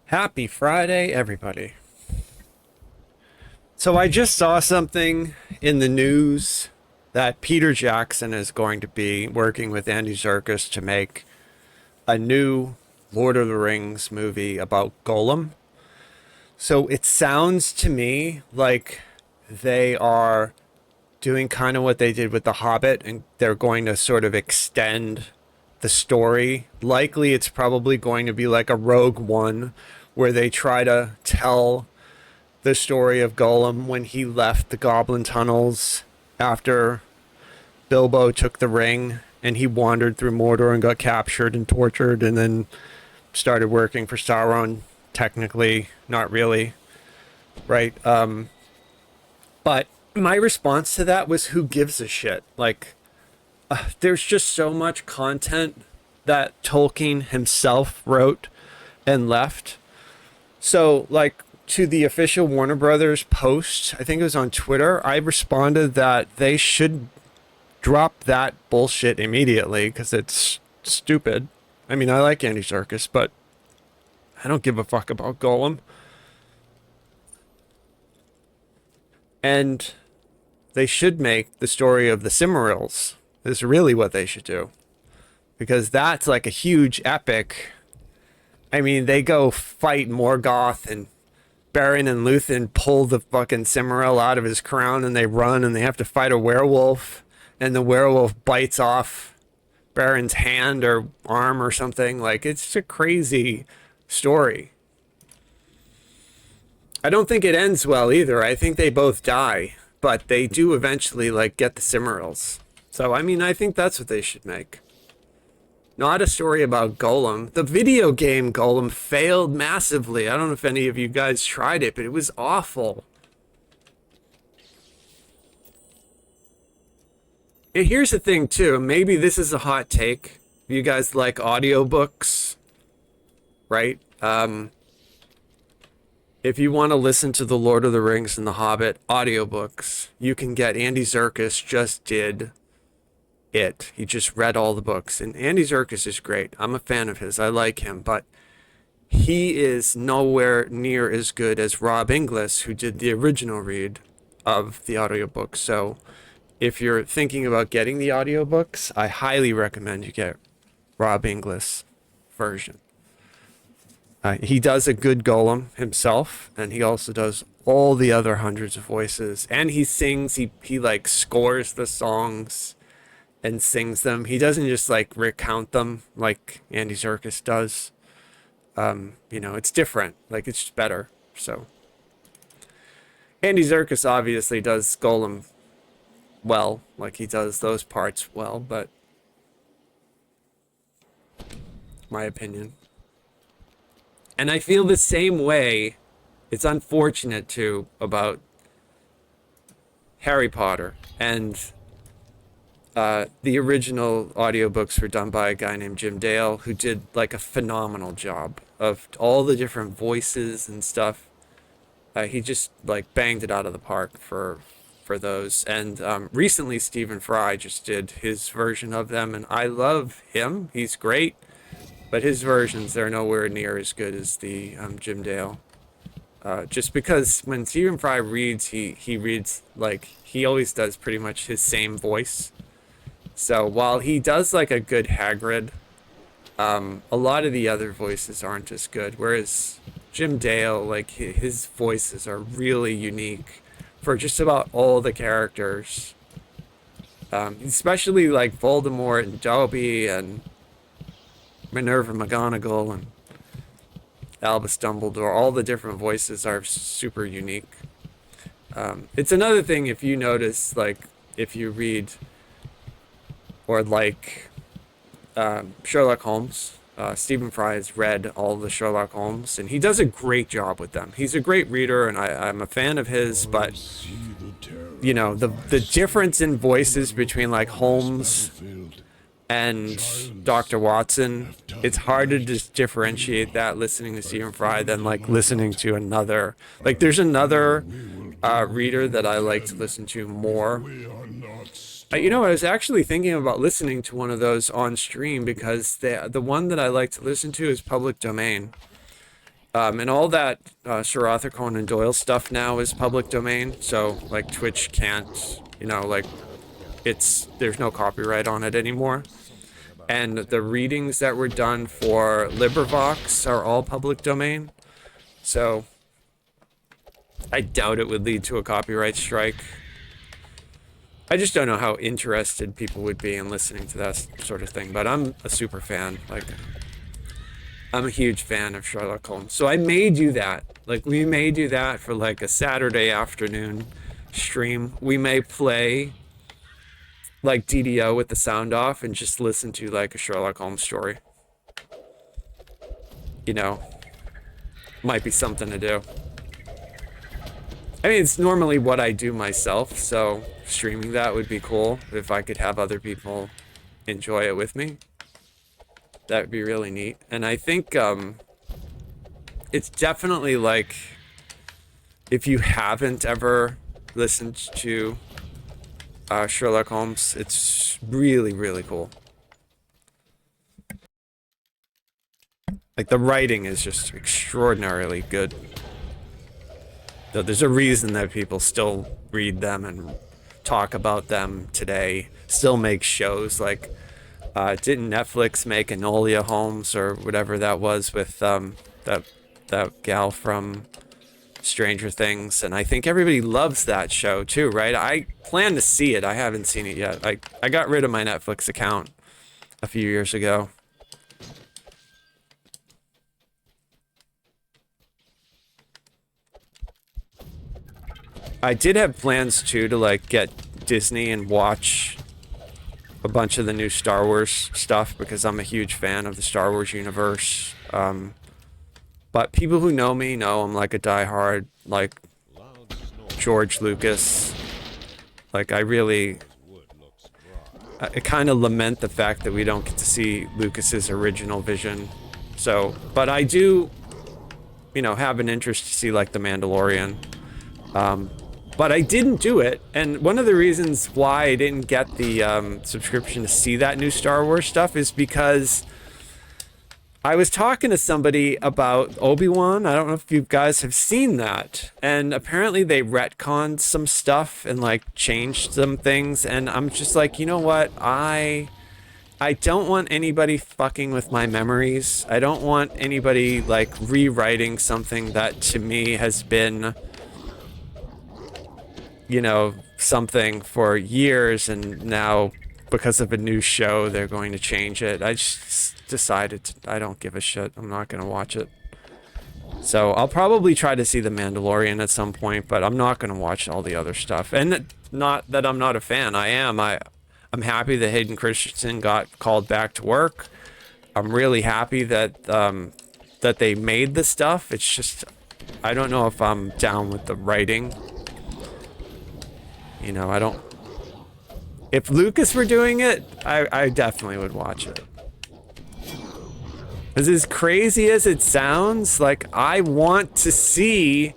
Happy Friday, everybody. So I just saw something in the news that Peter Jackson is going to be working with Andy Serkis to make a new Lord of the Rings movie about Gollum. So it sounds to me like they are doing kind of what they did with The Hobbit, and they're going to sort of extend the story. Likely it's probably going to be like a Rogue One where they try to tell the story of Gollum when he left the Goblin tunnels after Bilbo took the ring and he wandered through Mordor and got captured and tortured and then started working for Sauron. Technically, not really, right? But my response to that was, who gives a shit? Like, there's just so much content that Tolkien himself wrote and left. So, like, to the official Warner Brothers post, I think it was on Twitter, I responded that they should drop that bullshit immediately because it's stupid. I mean, I like Andy Serkis, but I don't give a fuck about Gollum. And they should make the story of the Cimmerils is really what they should do. Because that's like a huge epic. I mean, they go fight Morgoth and Beren and Lúthien pull the fucking Cimmeril out of his crown and they run and they have to fight a werewolf and the werewolf bites off Beren's hand or arm or something. Like, it's a crazy story. I don't think it ends well either. I think they both die, but they do eventually like get the Cimmerils. So, I mean, I think that's what they should make. Not a story about Gollum. The video game Gollum failed massively. I don't know if any of you guys tried it, but it was awful. And here's the thing, too. Maybe this is a hot take. You guys like audiobooks, right? If you want to listen to The Lord of the Rings and The Hobbit audiobooks, you can get Andy Serkis just did it. He just read all the books. And Andy Serkis is great. I'm a fan of his. I like him. But he is nowhere near as good as Rob Inglis, who did the original read of the audiobook. So if you're thinking about getting the audiobooks, I highly recommend you get Rob Inglis version. He does a good Gollum himself, and he also does all the other hundreds of voices. And he sings, he like scores the songs and sings them. He doesn't just like recount them like Andy Serkis does. You know, it's different. Like, it's just better. So Andy Serkis obviously does Gollum well, like he does those parts well, but my opinion. And I feel the same way. It's unfortunate too about Harry Potter, and the original audiobooks were done by a guy named Jim Dale, who did like a phenomenal job of all the different voices and stuff. He just like banged it out of the park for those. And recently Stephen Fry just did his version of them, and I love him. He's great, but his versions, they're nowhere near as good as the Jim Dale. Just because when Stephen Fry reads, he reads like he always does pretty much his same voice. So while he does like a good Hagrid, a lot of the other voices aren't as good. Whereas Jim Dale, like his voices are really unique for just about all the characters. Especially like Voldemort and Dobby and Minerva McGonagall and Albus Dumbledore. All the different voices are super unique. It's another thing if you notice, like if you read or like Sherlock Holmes. Stephen Fry has read all the Sherlock Holmes, and he does a great job with them. He's a great reader, and I'm a fan of his, but you know, the difference in voices between like Holmes and Dr. Watson, it's hard to just differentiate that listening to Stephen Fry than like listening to another. Like, there's another reader that I like to listen to more. You know, I was actually thinking about listening to one of those on stream because the one that I like to listen to is Public Domain. And all that Sir Arthur Conan Doyle stuff now is public domain. So like Twitch can't, like there's no copyright on it anymore. And the readings that were done for LibriVox are all public domain. So I doubt it would lead to a copyright strike. I just don't know how interested people would be in listening to that sort of thing. But I'm a super fan. Like, I'm a huge fan of Sherlock Holmes. So I may do that. Like, we may do that for like a Saturday afternoon stream. We may play like DDO with the sound off and just listen to like a Sherlock Holmes story. Might be something to do. I mean, it's normally what I do myself, so streaming that would be cool if I could have other people enjoy it with me. That would be really neat. And I think it's definitely like, if you haven't ever listened to Sherlock Holmes, it's really, really cool. Like, the writing is just extraordinarily good. So there's a reason that people still read them and talk about them today, still make shows. Like, didn't Netflix make Enola Holmes or whatever that was with that gal from Stranger Things? And I think everybody loves that show too, right? I plan to see it. I haven't seen it yet. I got rid of my Netflix account a few years ago. I did have plans too to like get Disney and watch a bunch of the new Star Wars stuff because I'm a huge fan of the Star Wars universe. But people who know me know I'm like a diehard like George Lucas. Like, I kind of lament the fact that we don't get to see Lucas's original vision. So, but I do, have an interest to see like The Mandalorian. But I didn't do it, and one of the reasons why I didn't get the subscription to see that new Star Wars stuff is because I was talking to somebody about Obi-Wan. I don't know if you guys have seen that, and apparently they retconned some stuff and like changed some things, and I'm just like, you know what? I don't want anybody fucking with my memories. I don't want anybody like rewriting something that to me has been, something for years, and now because of a new show they're going to change it. I just decided I don't give a shit. I'm not going to watch it. So I'll probably try to see The Mandalorian at some point, but I'm not going to watch all the other stuff. And not that I'm not a fan. I'm happy that Hayden Christensen got called back to work. I'm really happy that that they made the stuff. It's just, I don't know if I'm down with the writing. I don't... If Lucas were doing it, I definitely would watch it. As crazy as it sounds, like, I want to see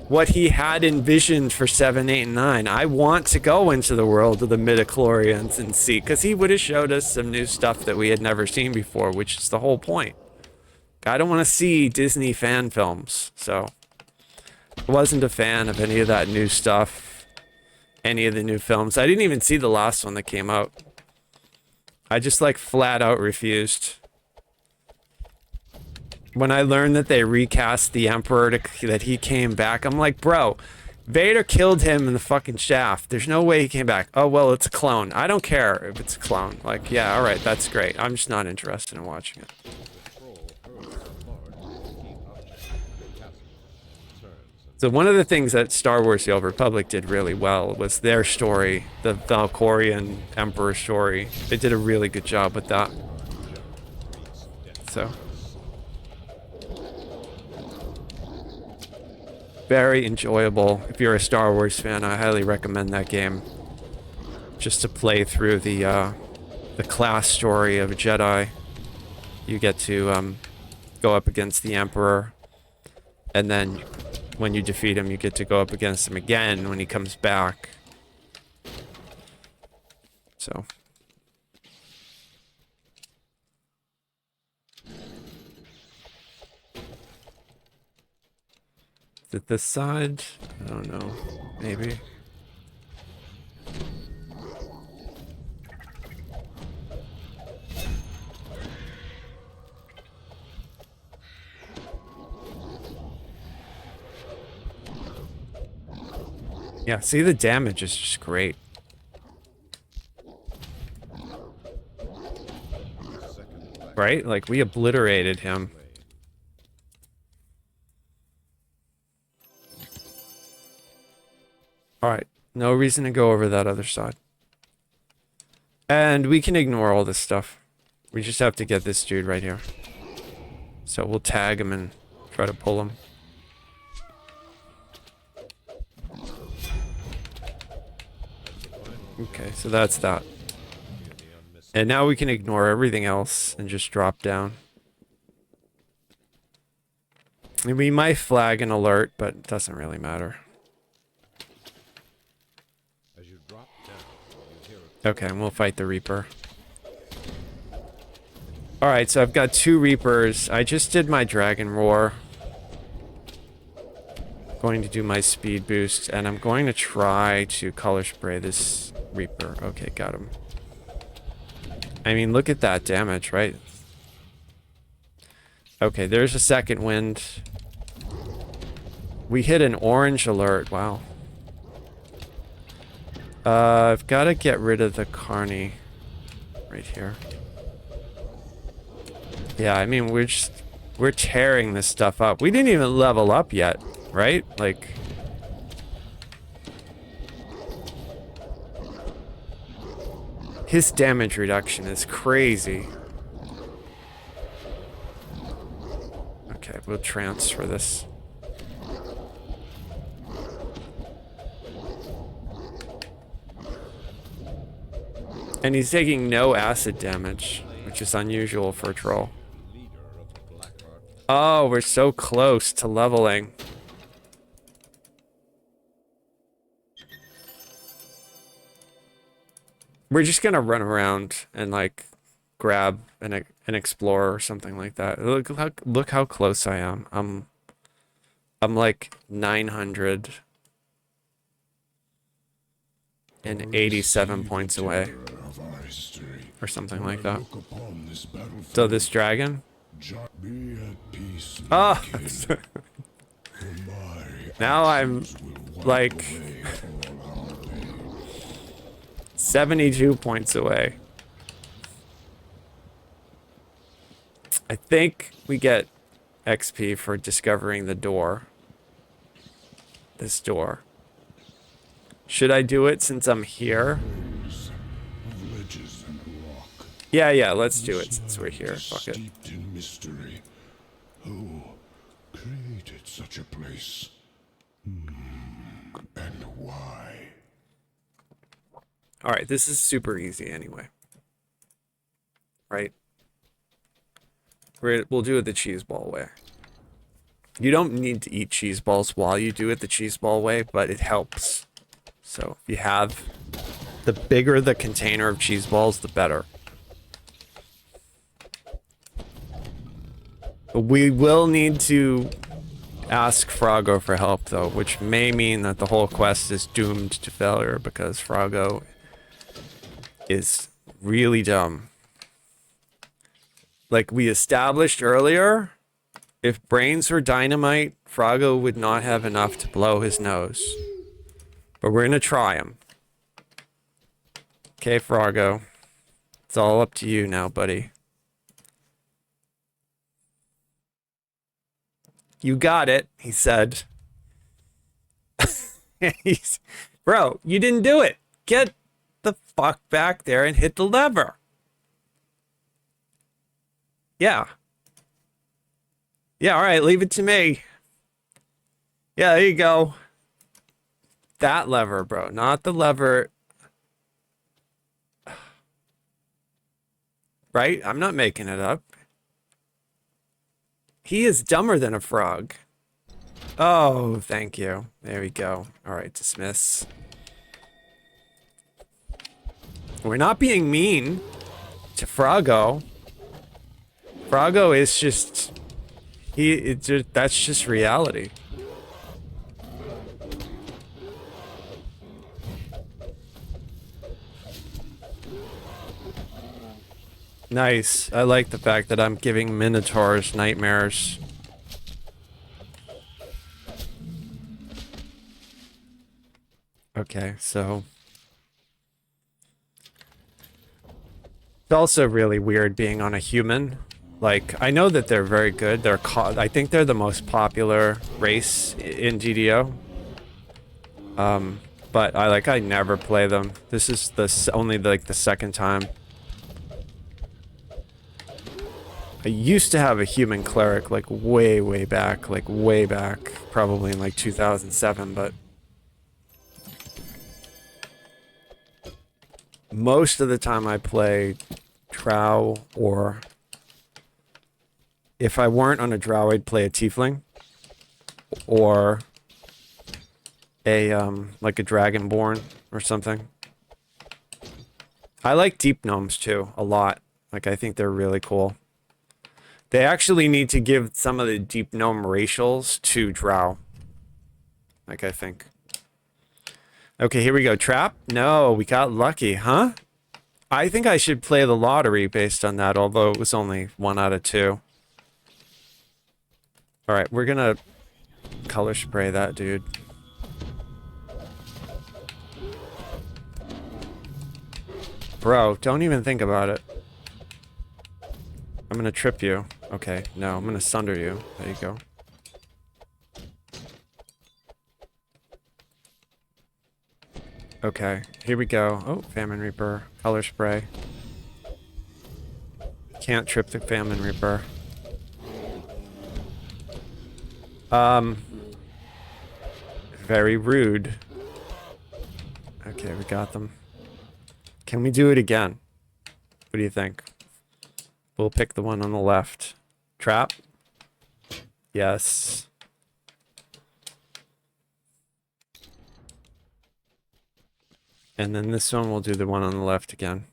what he had envisioned for 7, 8, and 9. I want to go into the world of the midichlorians and see, because he would have showed us some new stuff that we had never seen before, which is the whole point. I don't want to see Disney fan films, so I wasn't a fan of any of that new stuff. Any of the new films. I didn't even see the last one that came out. I just like flat out refused. When I learned that they recast the Emperor that he came back, I'm like, bro, Vader killed him in the fucking shaft. There's no way he came back. Oh, well, it's a clone. I don't care if it's a clone. Like, yeah, all right, that's great. I'm just not interested in watching it. So one of the things that Star Wars The Old Republic did really well was their story, the Valkorian Emperor story. They did a really good job with that. So, very enjoyable. If you're a Star Wars fan, I highly recommend that game. Just to play through the class story of a Jedi. You get to go up against the Emperor, and then when you defeat him, you get to go up against him again when he comes back. So. Is it this side? I don't know. Maybe. Yeah, see, the damage is just great. Right? Like, we obliterated him. Alright, no reason to go over that other side. And we can ignore all this stuff. We just have to get this dude right here. So we'll tag him and try to pull him. Okay, so that's that. And now we can ignore everything else and just drop down. And we might flag an alert, but it doesn't really matter. Okay, and we'll fight the Reaper. Alright, so I've got 2 Reapers. I just did my Dragon Roar. Going to do my speed boost, and I'm going to try to color spray this Reaper. Okay, got him. I mean, look at that damage, right? Okay, there's a second wind. We hit an orange alert. Wow. I've got to get rid of the Carney right here. Yeah, I mean, we're tearing this stuff up. We didn't even level up yet, right? Like, his damage reduction is crazy. Okay, we'll transfer this. And he's taking no acid damage, which is unusual for a troll. Oh, we're so close to leveling. We're just gonna run around and like grab an explorer or something like that. Look how close I am. I'm like 987 points away. Or something like that. So this dragon? Ah! Now I'm like 72 points away. I think we get XP for discovering the door. This door. Should I do it since I'm here? Yeah, let's do it since we're here. Fuck it. In mystery. Who created such a place? And why? Alright, this is super easy anyway. Right? We'll do it the cheese ball way. You don't need to eat cheese balls while you do it the cheese ball way, but it helps. So if you have, the bigger the container of cheese balls, the better. We will need to ask Froggo for help, though, which may mean that the whole quest is doomed to failure because Froggo is really dumb. Like we established earlier, if brains were dynamite, Froggo would not have enough to blow his nose. But we're gonna try him. Okay, Froggo. It's all up to you now, buddy. You got it, he said. Bro, you didn't do it. Get the fuck back there and hit the lever. Yeah. Yeah, alright, leave it to me. Yeah, there you go. That lever, bro, not the lever. Right? I'm not making it up. He is dumber than a frog. Oh, thank you. There we go. Alright, dismiss. We're not being mean to Froggo. Froggo is just... that's just reality. Nice. I like the fact that I'm giving minotaurs nightmares. Okay, so it's also really weird being on a human. Like, I know that they're very good. I think they're the most popular race in GDO. But I never play them. This is only like the second time. I used to have a human cleric like way back, probably in like 2007, but most of the time I play drow, or if I weren't on a drow, I'd play a tiefling or a like a dragonborn or something. I like deep gnomes too a lot. Like, I think they're really cool. They actually need to give some of the deep gnome racials to drow. Like, I think. Okay, here we go. Trap? No, we got lucky, huh? I think I should play the lottery based on that, although it was only 1 out of 2. Alright, we're gonna color spray that dude. Bro, don't even think about it. I'm gonna trip you. Okay, no, I'm gonna sunder you. There you go. Okay, here we go. Oh, Famine Reaper. Color spray. Can't trip the Famine Reaper. Very rude. Okay, we got them. Can we do it again? What do you think? We'll pick the one on the left. Trap? Yes. And then this one, we'll do the one on the left again.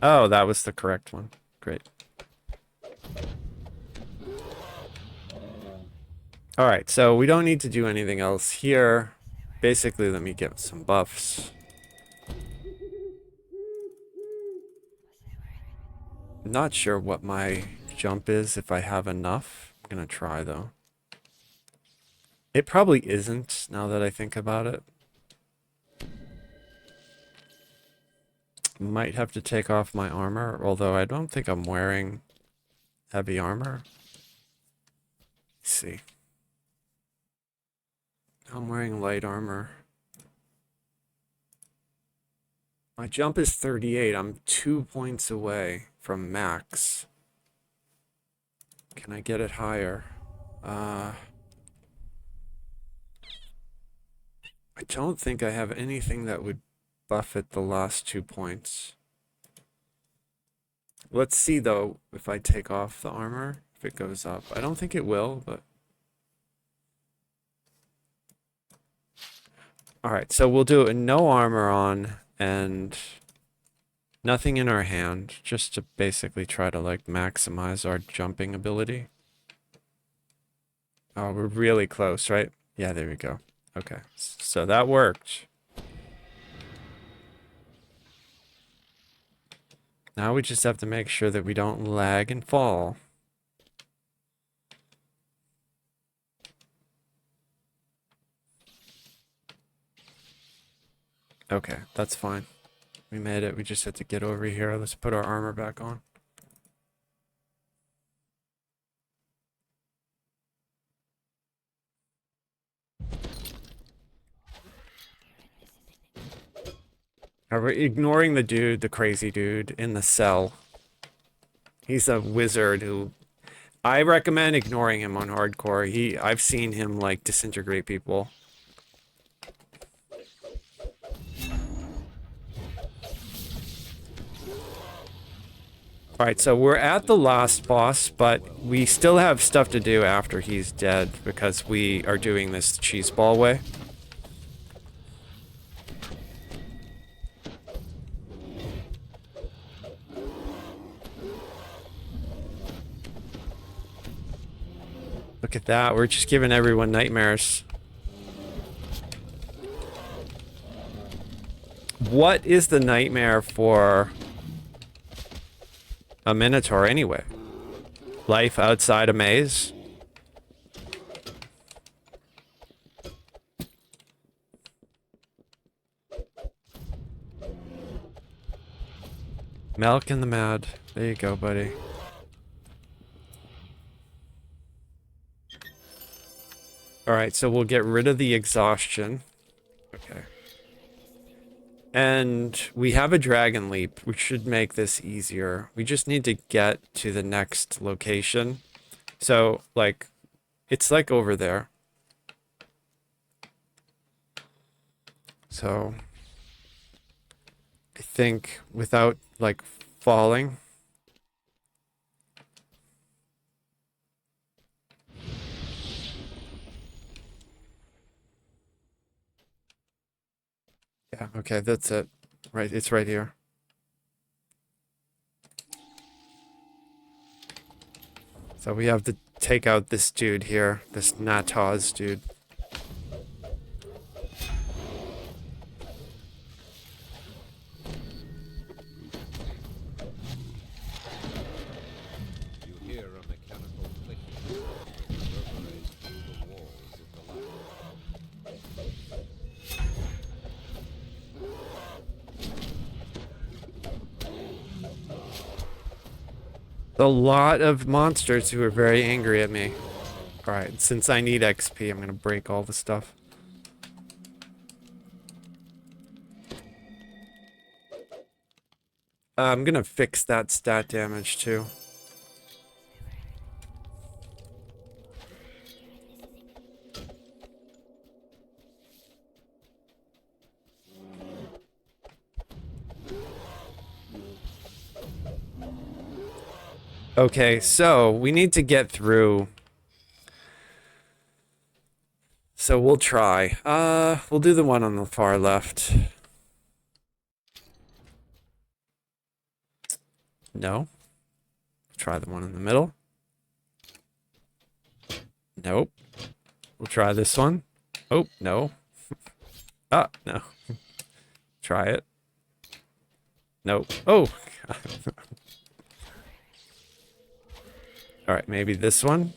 Oh, that was the correct one. Great. Alright, so we don't need to do anything else here. Basically, let me get some buffs. I'm not sure what my jump is, if I have enough. I'm gonna try, though. It probably isn't, now that I think about it. Might have to take off my armor, although I don't think I'm wearing heavy armor. Let's see. I'm wearing light armor. My jump is 38. I'm 2 points away from max. Can I get it higher? I don't think I have anything that would buff it the last 2 points. Let's see, though, if I take off the armor, if it goes up. I don't think it will, but... Alright, so we'll do a no armor on and nothing in our hand, just to basically try to, like, maximize our jumping ability. Oh, we're really close, right? Yeah, there we go. Okay, so that worked. Now we just have to make sure that we don't lag and fall. Okay, that's fine. We made it. We just have to get over here. Let's put our armor back on. We're ignoring the dude, the crazy dude in the cell. He's a wizard who... I recommend ignoring him on hardcore. I've seen him, like, disintegrate people. Alright, so we're at the last boss, but we still have stuff to do after he's dead, because we are doing this cheese ball way. Look at that, we're just giving everyone nightmares. What is the nightmare for a minotaur anyway? Life outside a maze? Milk and the Mad. There you go, buddy. Alright, so we'll get rid of the exhaustion. Okay. And we have a dragon leap, which should make this easier. We just need to get to the next location. So, like, it's like over there. So, I think without, like, falling. Yeah, okay, that's it. Right, it's right here. So we have to take out this dude here, this Nataz dude. You hear a mechanical clicking that reverberates through the walls of the lab. A lot of monsters who are very angry at me. Alright, since I need XP, I'm gonna break all the stuff. I'm gonna fix that stat damage too. Okay, so we need to get through. So we'll try. We'll do the one on the far left. No. Try the one in the middle. Nope. We'll try this one. Oh, no. Ah, no. Try it. Nope. Oh. Alright, maybe this one.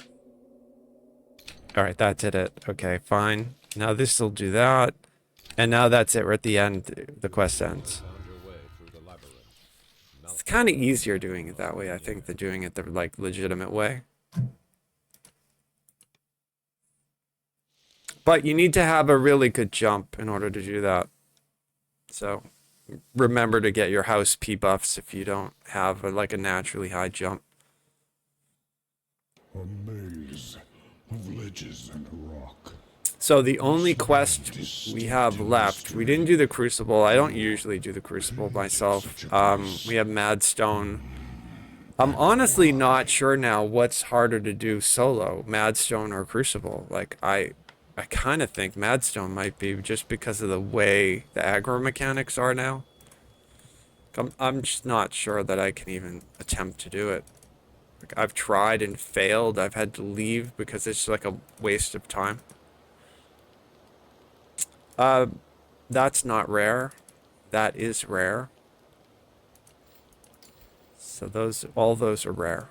Alright, that did it. Okay, fine. Now this will do that. And now that's it. We're at the end. The quest ends. Found your way through the labyrinth. It's kind of easier doing it that way, I think, than doing it the, like, legitimate way. But you need to have a really good jump in order to do that. So, remember to get your house P buffs if you don't have, like, a naturally high jump. A maze of ledges and rock. So the only quest we have left, we didn't do the Crucible. I don't usually do the Crucible myself. We have Madstone. I'm honestly not sure now what's harder to do solo, Madstone or Crucible. Like, I kind of think Madstone might be just because of the way the aggro mechanics are now. I'm just not sure that I can even attempt to do it. Like, I've tried and failed. I've had to leave because it's like a waste of time. That's not rare. That is rare. So all those are rare.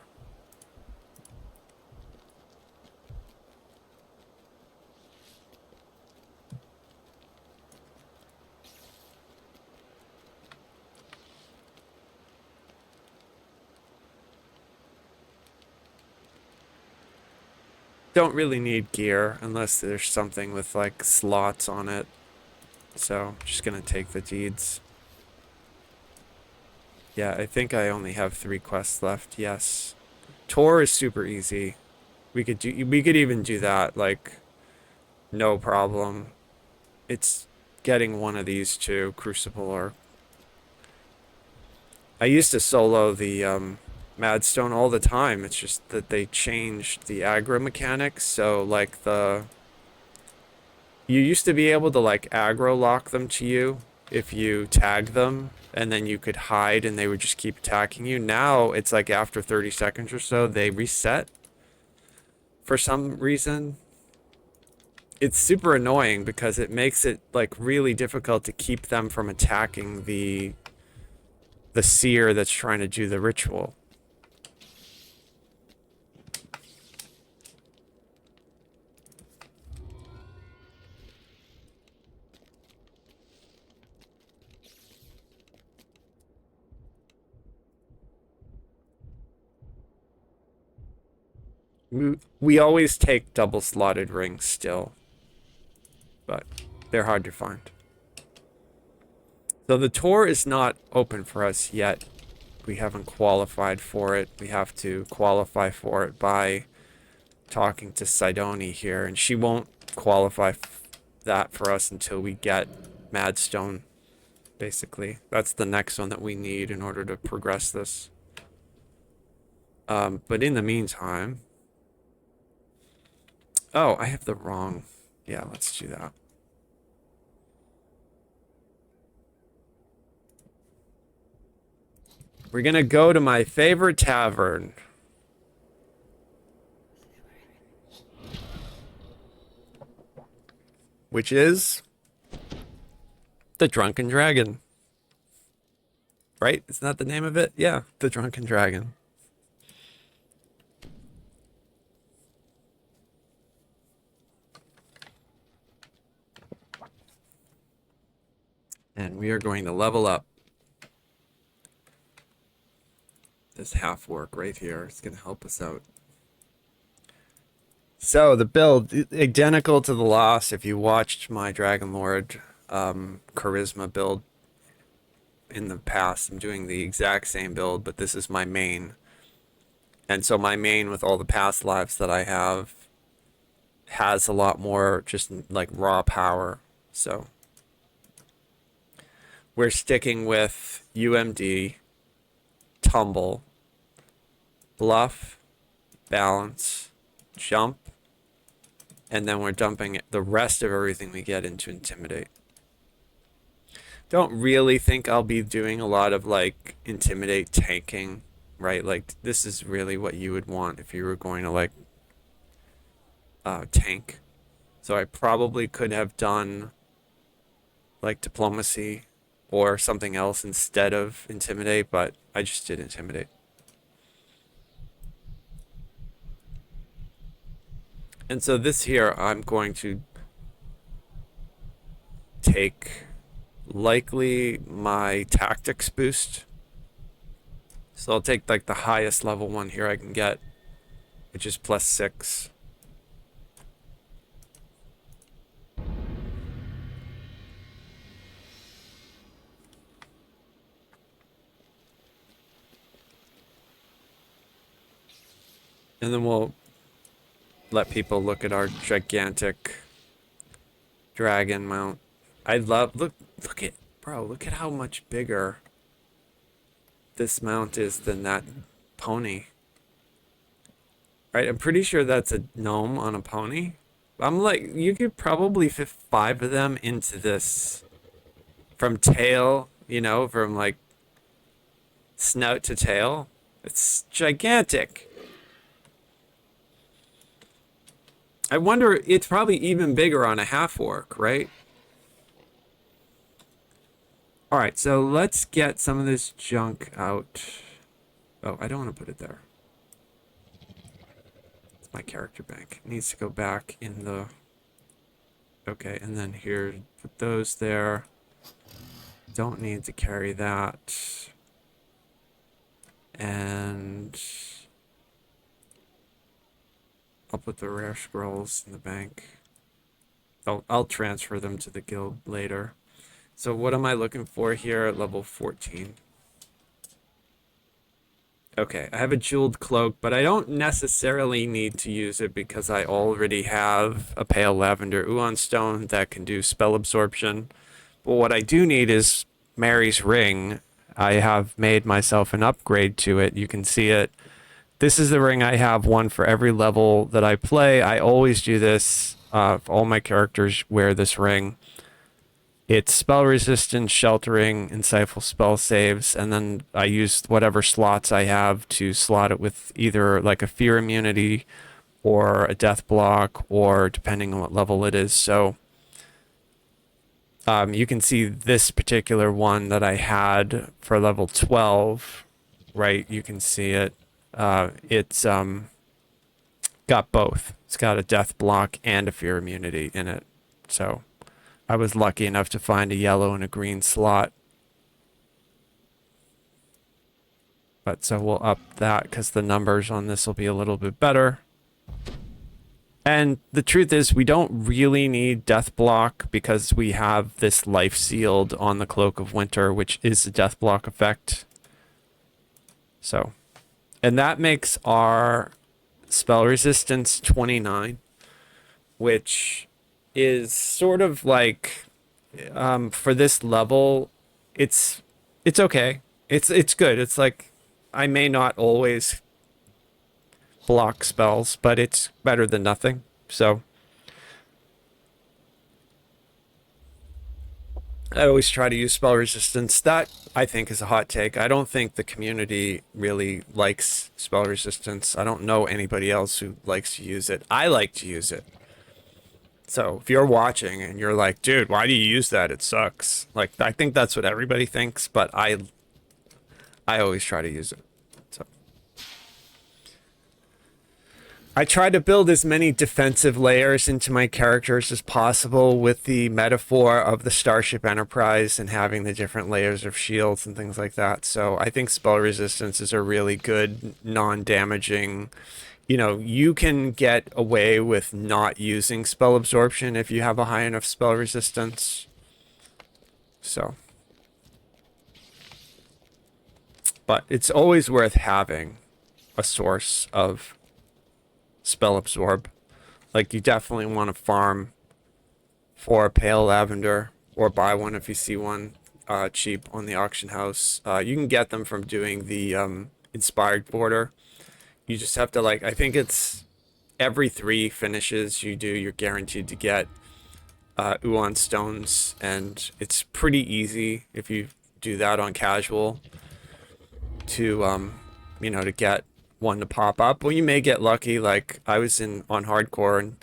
Don't really need gear unless there's something with like slots on it. So just gonna take the deeds. Yeah, I think I only have 3 quests left. Yes. Tor is super easy. We could even do that, like, no problem. It's getting one of these two, Crucible or... I used to solo the Madstone all the time. It's just that they changed the aggro mechanics, so like you used to be able to like aggro lock them to you if you tag them, and then you could hide and they would just keep attacking you. Now it's like after 30 seconds or so, they reset for some reason. It's super annoying because it makes it like really difficult to keep them from attacking the seer that's trying to do the ritual. We always take double slotted rings still, but they're hard to find. So the tour is not open for us yet. We haven't qualified for it. We have to qualify for it by talking to Sidoni here, and she won't qualify that for us until we get Madstone, basically. That's the next one that we need in order to progress this. But in the meantime... Oh, I have the wrong... Yeah, let's do that. We're gonna go to my favorite tavern. Which is... the Drunken Dragon. Right? Isn't that the name of it? Yeah, the Drunken Dragon. And we are going to level up this half work right here. It's going to help us out. So the build, identical to the last. If you watched my Dragon Lord charisma build in the past, I'm doing the exact same build, but this is my main. And so my main, with all the past lives that I have, has a lot more just like raw power. So we're sticking with UMD, tumble, bluff, balance, jump, and then we're dumping the rest of everything we get into intimidate. Don't really think I'll be doing a lot of like intimidate tanking, right? Like this is really what you would want if you were going to like tank. So I probably could have done like diplomacy or something else instead of intimidate, but I just did intimidate. And so this here, I'm going to take likely my tactics boost. So I'll take like the highest level one here I can get, which is +6. And then we'll let people look at our gigantic dragon mount. I love, look at, bro, look at how much bigger this mount is than that pony. Right, I'm pretty sure that's a gnome on a pony. I'm like, you could probably fit 5 of them into this. From tail, you know, from like snout to tail. It's gigantic. I wonder, it's probably even bigger on a half orc, right? All right, so let's get some of this junk out. Oh, I don't want to put it there. It's my character bank. It needs to go back in the... Okay, and then here, put those there. Don't need to carry that. And... I'll put the rare scrolls in the bank. I'll transfer them to the guild later. So what am I looking for here at level 14? Okay, I have a jeweled cloak, but I don't necessarily need to use it because I already have a pale lavender Uon stone that can do spell absorption. But what I do need is Mary's ring. I have made myself an upgrade to it. You can see it. This is the ring I have, one for every level that I play. I always do this. All my characters wear this ring. It's spell resistance, sheltering, insightful spell saves, and then I use whatever slots I have to slot it with either like a fear immunity or a death block, or depending on what level it is. So you can see this particular one that I had for level 12, right? You can see it. It's got both. It's got a death block and a fear immunity in it. So I was lucky enough to find a yellow and a green slot. But so we'll up that because the numbers on this will be a little bit better. And the truth is, we don't really need death block because we have this life sealed on the Cloak of Winter, which is the death block effect. So, and that makes our spell resistance 29, which is sort of like, for this level, it's okay. It's good. It's like, I may not always block spells, but it's better than nothing. So I always try to use spell resistance. That, I think, is a hot take. I don't think the community really likes spell resistance. I don't know anybody else who likes to use it. I like to use it. So if you're watching and you're like, dude, why do you use that? It sucks. Like, I think that's what everybody thinks, but I always try to use it. So I try to build as many defensive layers into my characters as possible with the metaphor of the Starship Enterprise and having the different layers of shields and things like that. So I think spell resistance is a really good non-damaging, you know, you can get away with not using spell absorption if you have a high enough spell resistance. So, but it's always worth having a source of spell absorb. Like, you definitely want to farm for a pale lavender or buy one if you see one cheap on the auction house. You can get them from doing the inspired border. You just have to, like, I think it's every 3 finishes you do, you're guaranteed to get Uon stones, and it's pretty easy if you do that on casual to you know, to get one to pop up. Well, you may get lucky. Like, I was on hardcore, and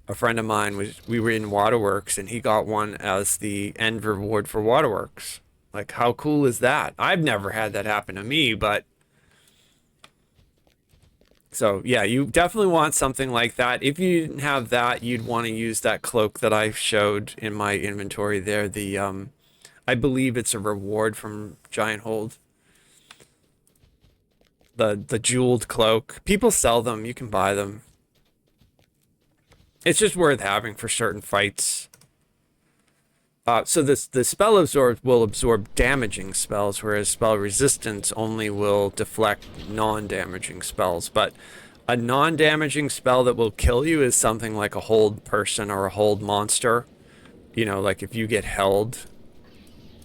a friend of mine we were in Waterworks, and he got one as the end reward for Waterworks. Like, how cool is that? I've never had that happen to me, but so yeah, you definitely want something like that. If you didn't have that, you'd want to use that cloak that I showed in my inventory there. The I believe it's a reward from Giant Hold. The jeweled cloak. People sell them. You can buy them. It's just worth having for certain fights. So the spell absorb will absorb damaging spells, whereas spell resistance only will deflect non-damaging spells. But a non-damaging spell that will kill you is something like a hold person or a hold monster. You know, like if you get held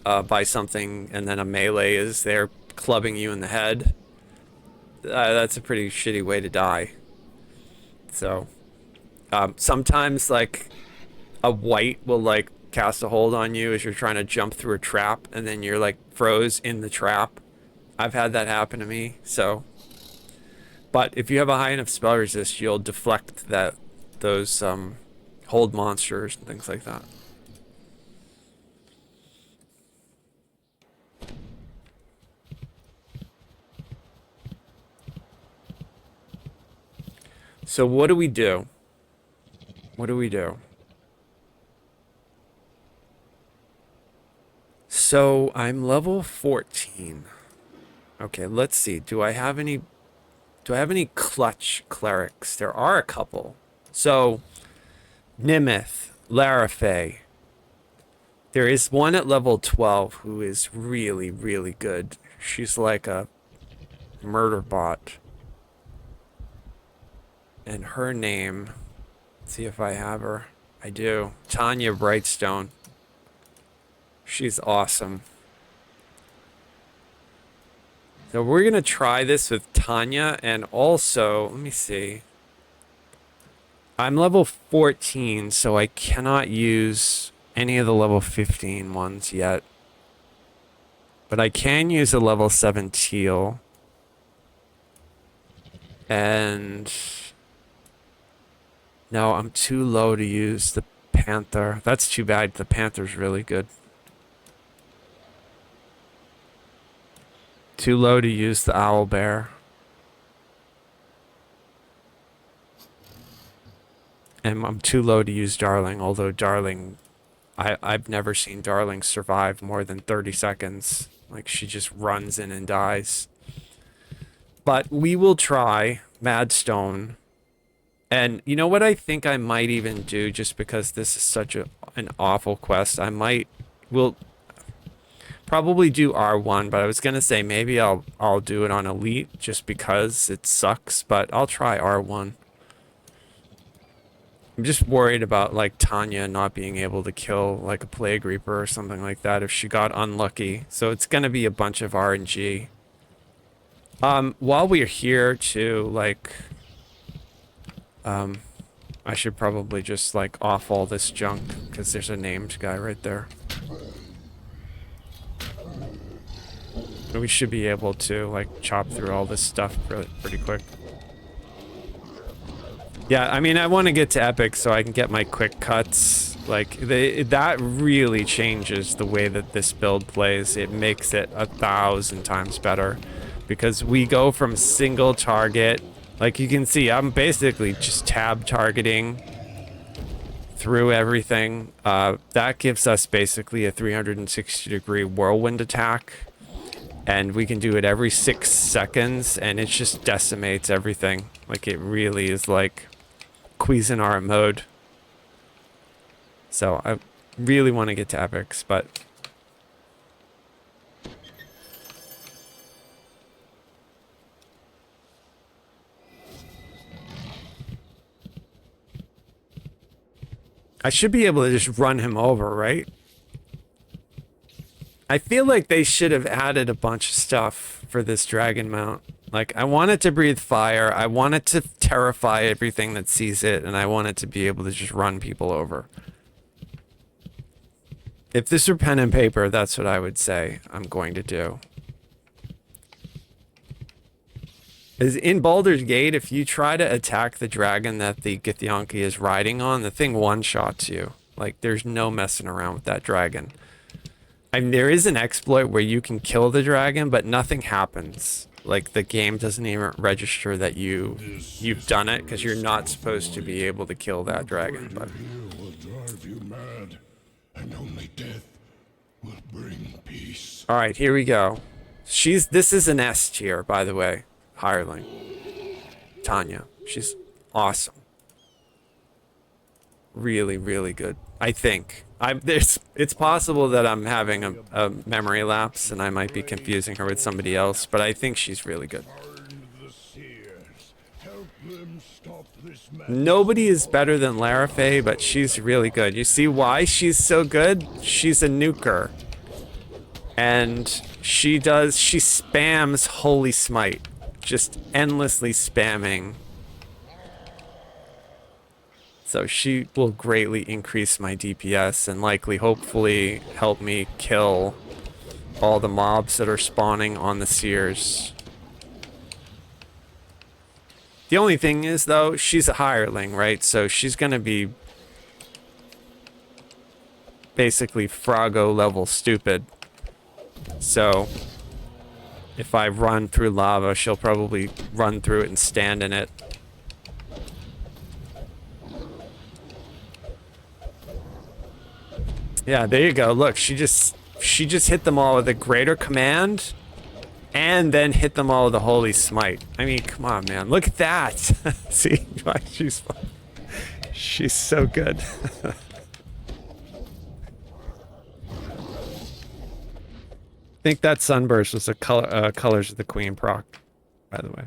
by something and then a melee is there clubbing you in the head, that's a pretty shitty way to die. So sometimes, like, a wight will, like, cast a hold on you as you're trying to jump through a trap, and then you're, like, froze in the trap. I've had that happen to me. So, but if you have a high enough spell resist, you'll deflect those hold monsters and things like that. So what do we do? What do we do? So I'm level 14. Okay, let's see. Do I have any clutch clerics? There are a couple. So Nimith, Larafay. There is one at level 12 who is really, really good. She's like a murder bot. And her name, let's see if I have her. I do. Tanya Brightstone. She's awesome. So we're going to try this with Tanya, and also, let me see. I'm level 14, so I cannot use any of the level 15 ones yet. But I can use a level 7 teal. And no, I'm too low to use the Panther. That's too bad. The Panther's really good. Too low to use the Owl Bear. And I'm too low to use Darling, although Darling, I've never seen Darling survive more than 30 seconds. Like, she just runs in and dies. But we will try Madstone. And you know what I think I might even do, just because this is such an awful quest, will probably do R1, but I was gonna say maybe I'll do it on Elite just because it sucks, but I'll try R1. I'm just worried about like Tanya not being able to kill like a Plague Reaper or something like that if she got unlucky. So it's gonna be a bunch of RNG. While we're here too, like, I should probably just like off all this junk because there's a named guy right there. And we should be able to like chop through all this stuff pretty quick. Yeah, I mean, I want to get to Epic so I can get my quick cuts. Like, that really changes the way that this build plays. It makes it 1,000 times better. Because we go from single target. Like, you can see, I'm basically just tab targeting through everything. That gives us basically a 360-degree whirlwind attack. And we can do it every 6 seconds, and it just decimates everything. Like, it really is like Cuisinart mode. So I really want to get to epics, but I should be able to just run him over, right? I feel like they should have added a bunch of stuff for this dragon mount. Like, I want it to breathe fire, I want it to terrify everything that sees it, and I want it to be able to just run people over. If this were pen and paper, that's what I would say I'm going to do. Is in Baldur's Gate, if you try to attack the dragon that the Githyanki is riding on, the thing one-shots you. Like, there's no messing around with that dragon. I mean, there is an exploit where you can kill the dragon, but nothing happens. Like, the game doesn't even register that you've done it, because you're not supposed to be able to kill that dragon. But will drive you mad, and only death will bring peace. all right, here we go. This is an S tier, by the way. Hireling. Tanya. She's awesome. Really, really good. I think. It's possible that I'm having a memory lapse and I might be confusing her with somebody else, but I think she's really good. Nobody is better than Larafay, but she's really good. You see why she's so good? She's a nuker. And she spams Holy Smite. Just endlessly spamming. So she will greatly increase my DPS and likely, hopefully, help me kill all the mobs that are spawning on the Seers. The only thing is, though, she's a hireling, right? So she's gonna be basically Froggo level stupid. So if I run through lava, she'll probably run through it and stand in it. Yeah, there you go. Look, she just hit them all with a greater command and then hit them all with a holy smite. I mean, come on, man. Look at that. See? She's so good. I think that Sunburst was a Colors of the Queen proc, by the way.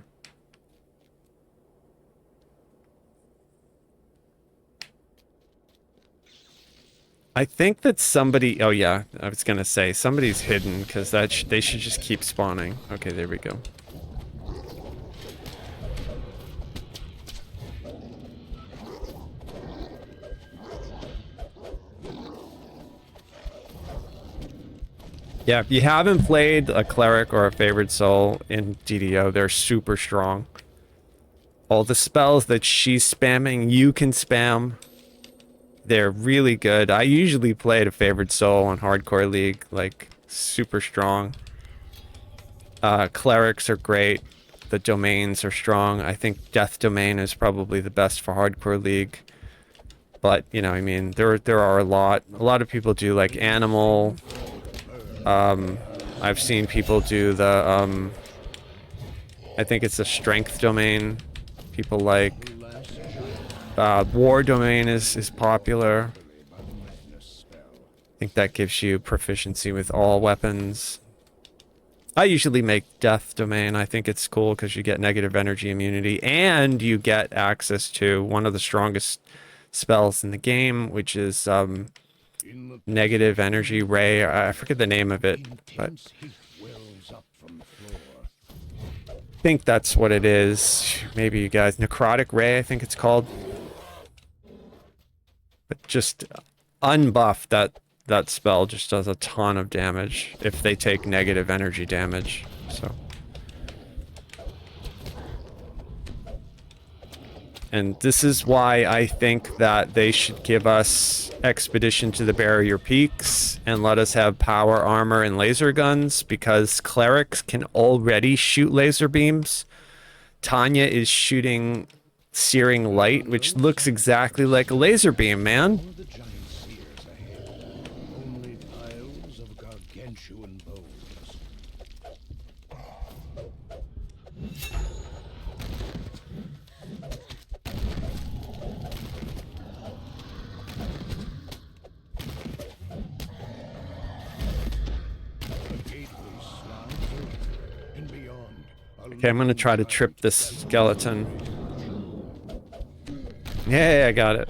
I think that somebody... Oh, yeah. I was going to say, somebody's hidden, because they should just keep spawning. Okay, there we go. Yeah, if you haven't played a Cleric or a Favored Soul in DDO, they're super strong. All the spells that she's spamming, you can spam. They're really good. I usually play a Favored Soul on Hardcore League, like, super strong. Clerics are great. The domains are strong. I think Death Domain is probably the best for Hardcore League. But, you know, I mean, there are a lot of people do, like, Animal. I've seen people do the, I think it's the Strength Domain. People like... War Domain is popular. I think that gives you proficiency with all weapons. I usually make Death Domain. I think it's cool because you get negative energy immunity and you get access to one of the strongest spells in the game, which is negative energy ray. I forget the name of it, but I think that's what it is. Maybe you guys... Necrotic ray, I think it's called. But just unbuff that spell just does a ton of damage if they take negative energy damage. So, and this is why I think that they should give us Expedition to the Barrier Peaks and let us have power armor and laser guns, because clerics can already shoot laser beams. Tanya is shooting searing light, which looks exactly like a laser beam, man. The giant seers ahead. Only piles of gargantuan bones. The gateway slides open, and beyond. Okay, I'm gonna try to trip this skeleton. Yeah, I got it.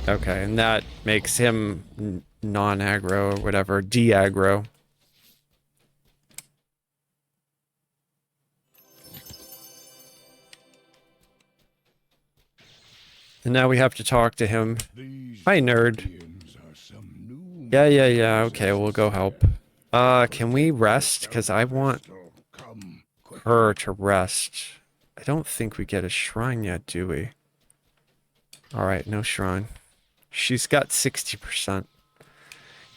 Okay, and that makes him non-aggro or whatever, de-aggro. And now we have to talk to him. Hi, nerd. Yeah, okay, we'll go help. Can we rest? Because I want her to rest. I don't think we get a shrine yet, do we? Alright, no shrine. She's got 60%.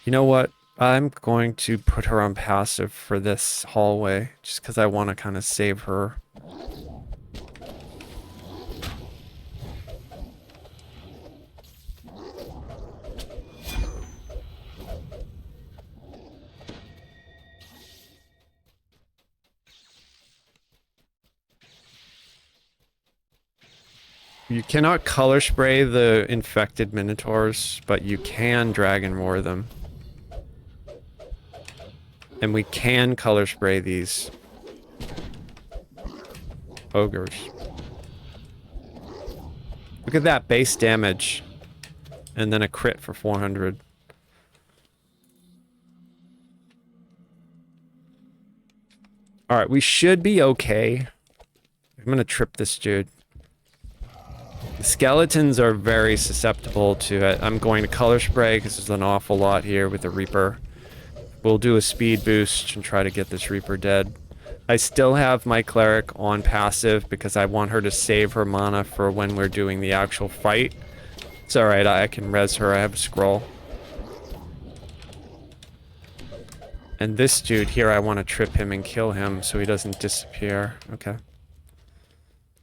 You know what? I'm going to put her on passive for this hallway, just because I want to kind of save her. You cannot color spray the infected minotaurs, but you can dragon roar them. And we can color spray these ogres. Look at that base damage. And then a crit for 400. Alright, we should be okay. I'm gonna trip this dude. The skeletons are very susceptible to it. I'm going to color spray because there's an awful lot here with the Reaper. We'll do a speed boost and try to get this Reaper dead. I still have my Cleric on passive because I want her to save her mana for when we're doing the actual fight. It's alright, I can res her, I have a scroll. And this dude here, I want to trip him and kill him so he doesn't disappear. Okay.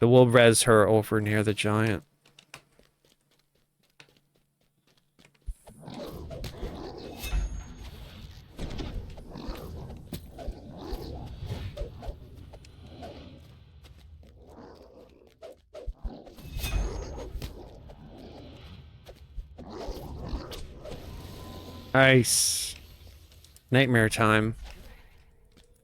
But we'll res her over near the giant. Nice. Nightmare time.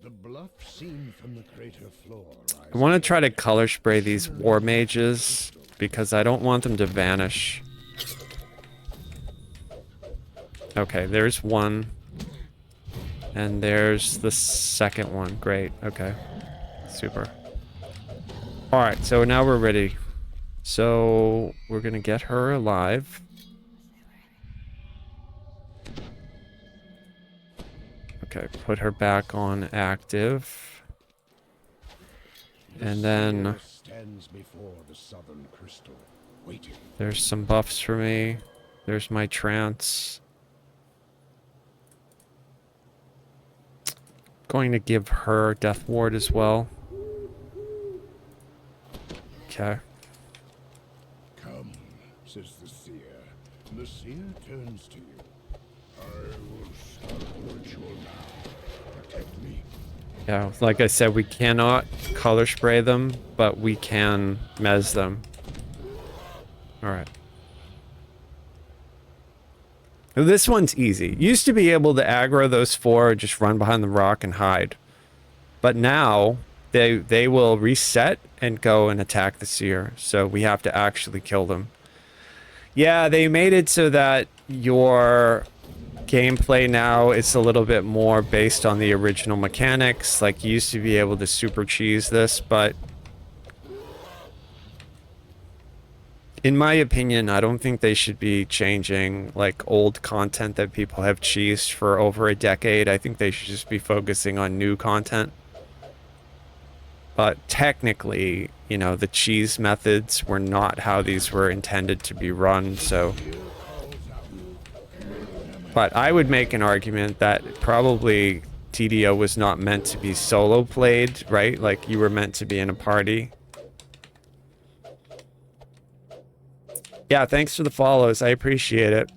The bluff seen from the crater floor. I want to try to color spray these war mages because I don't want them to vanish. Okay, there's one. And there's the second one. Great. Okay. Super. Alright, so now we're ready. So we're gonna get her alive. Okay, put her back on active. And then Stands before the southern crystal, waiting. there's some buffs for me. There's my trance. Going to give her Death Ward as well. Okay. Come, says the seer. The seer turns to you. I will start the ritual now. Protect me, Yeah, like I said, we cannot color spray them, but we can mez them. Alright. This one's easy. Used to be able to aggro those 4, just run behind the rock and hide. But now, they will reset and go and attack the seer. So we have to actually kill them. Yeah, they made it so that your gameplay now is a little bit more based on the original mechanics. Like, you used to be able to super cheese this, but in my opinion, I don't think they should be changing, like, old content that people have cheesed for over a decade. I think they should just be focusing on new content. But technically, you know, the cheese methods were not how these were intended to be run, so... But I would make an argument that probably TDO was not meant to be solo played, right? Like, you were meant to be in a party. Yeah, thanks for the follows. I appreciate it.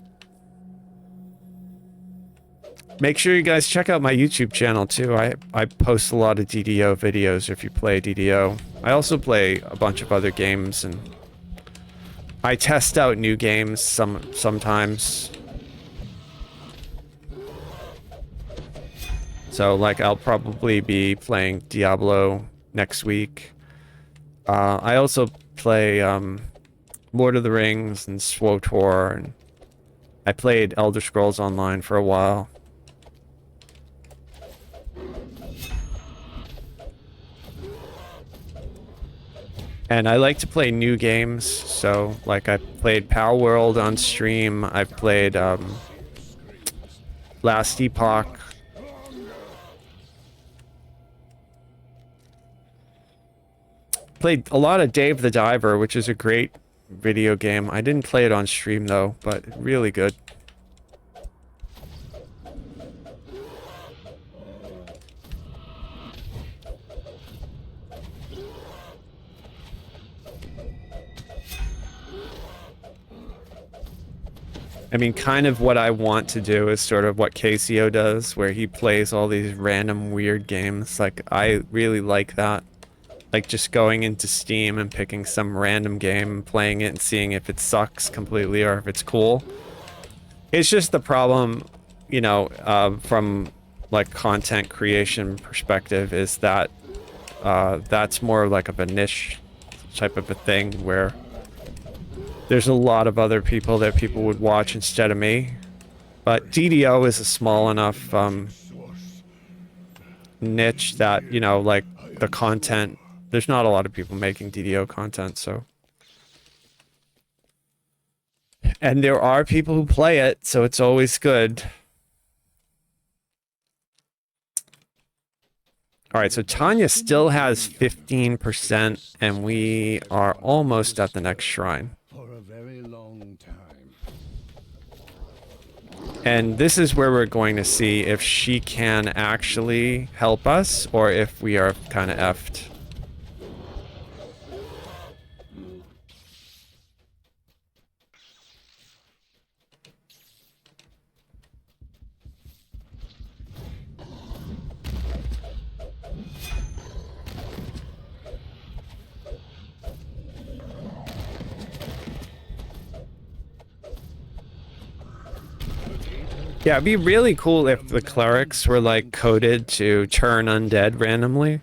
Make sure you guys check out my YouTube channel, too. I post a lot of DDO videos if you play DDO. I also play a bunch of other games, and I test out new games sometimes. So, like, I'll probably be playing Diablo next week. I also play Lord of the Rings and SWTOR, and I played Elder Scrolls Online for a while. And I like to play new games, so, like, I played Pal World on stream, I've played Last Epoch. Played a lot of Dave the Diver, which is a great video game. I didn't play it on stream though, but really good. I mean, kind of what I want to do is sort of what KCO does, where he plays all these random weird games. Like, I really like that. Like, just going into Steam and picking some random game, playing it and seeing if it sucks completely or if it's cool. It's just the problem, you know, from, like, content creation perspective is that that's more like of a niche type of a thing where there's a lot of other people that people would watch instead of me. But DDO is a small enough niche that, you know, like, the content... There's not a lot of people making DDO content, so... And there are people who play it, so it's always good. Alright, so Tanya still has 15%, and we are almost at the next shrine. For a very long time. And this is where we're going to see if she can actually help us, or if we are kind of effed. Yeah, it'd be really cool if the clerics were, like, coded to turn undead randomly.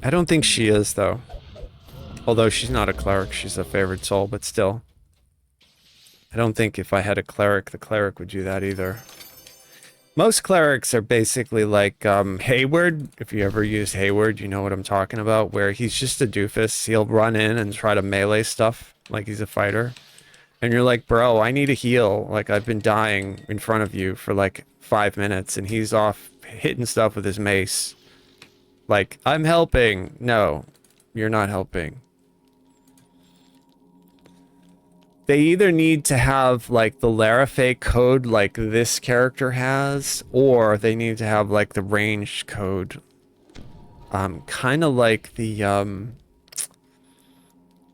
I don't think she is, though. Although she's not a cleric, she's a favored soul, but still. I don't think if I had a cleric, the cleric would do that either. Most clerics are basically like Hayward. If you ever use Hayward, you know what I'm talking about, where he's just a doofus. He'll run in and try to melee stuff like he's a fighter. And you're like, bro, I need a heal. Like, I've been dying in front of you for like 5 minutes, and he's off hitting stuff with his mace. Like, I'm helping. No, you're not helping. They either need to have, like, the Larafay code like this character has, or they need to have, like, the ranged code. Kind of like the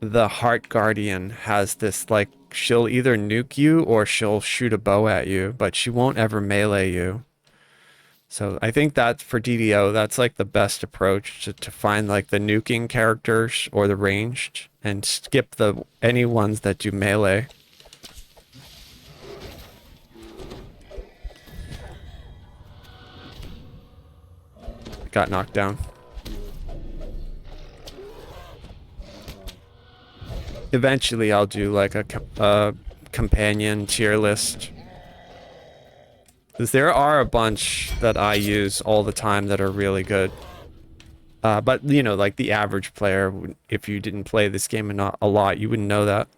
Heart Guardian has this, like, she'll either nuke you or she'll shoot a bow at you, but she won't ever melee you. So I think that for DDO, that's like the best approach to find like the nuking characters or the ranged and skip the any ones that do melee. Got knocked down. Eventually I'll do like a companion tier list. Because there are a bunch that I use all the time that are really good. But, you know, like the average player, if you didn't play this game a lot, you wouldn't know that.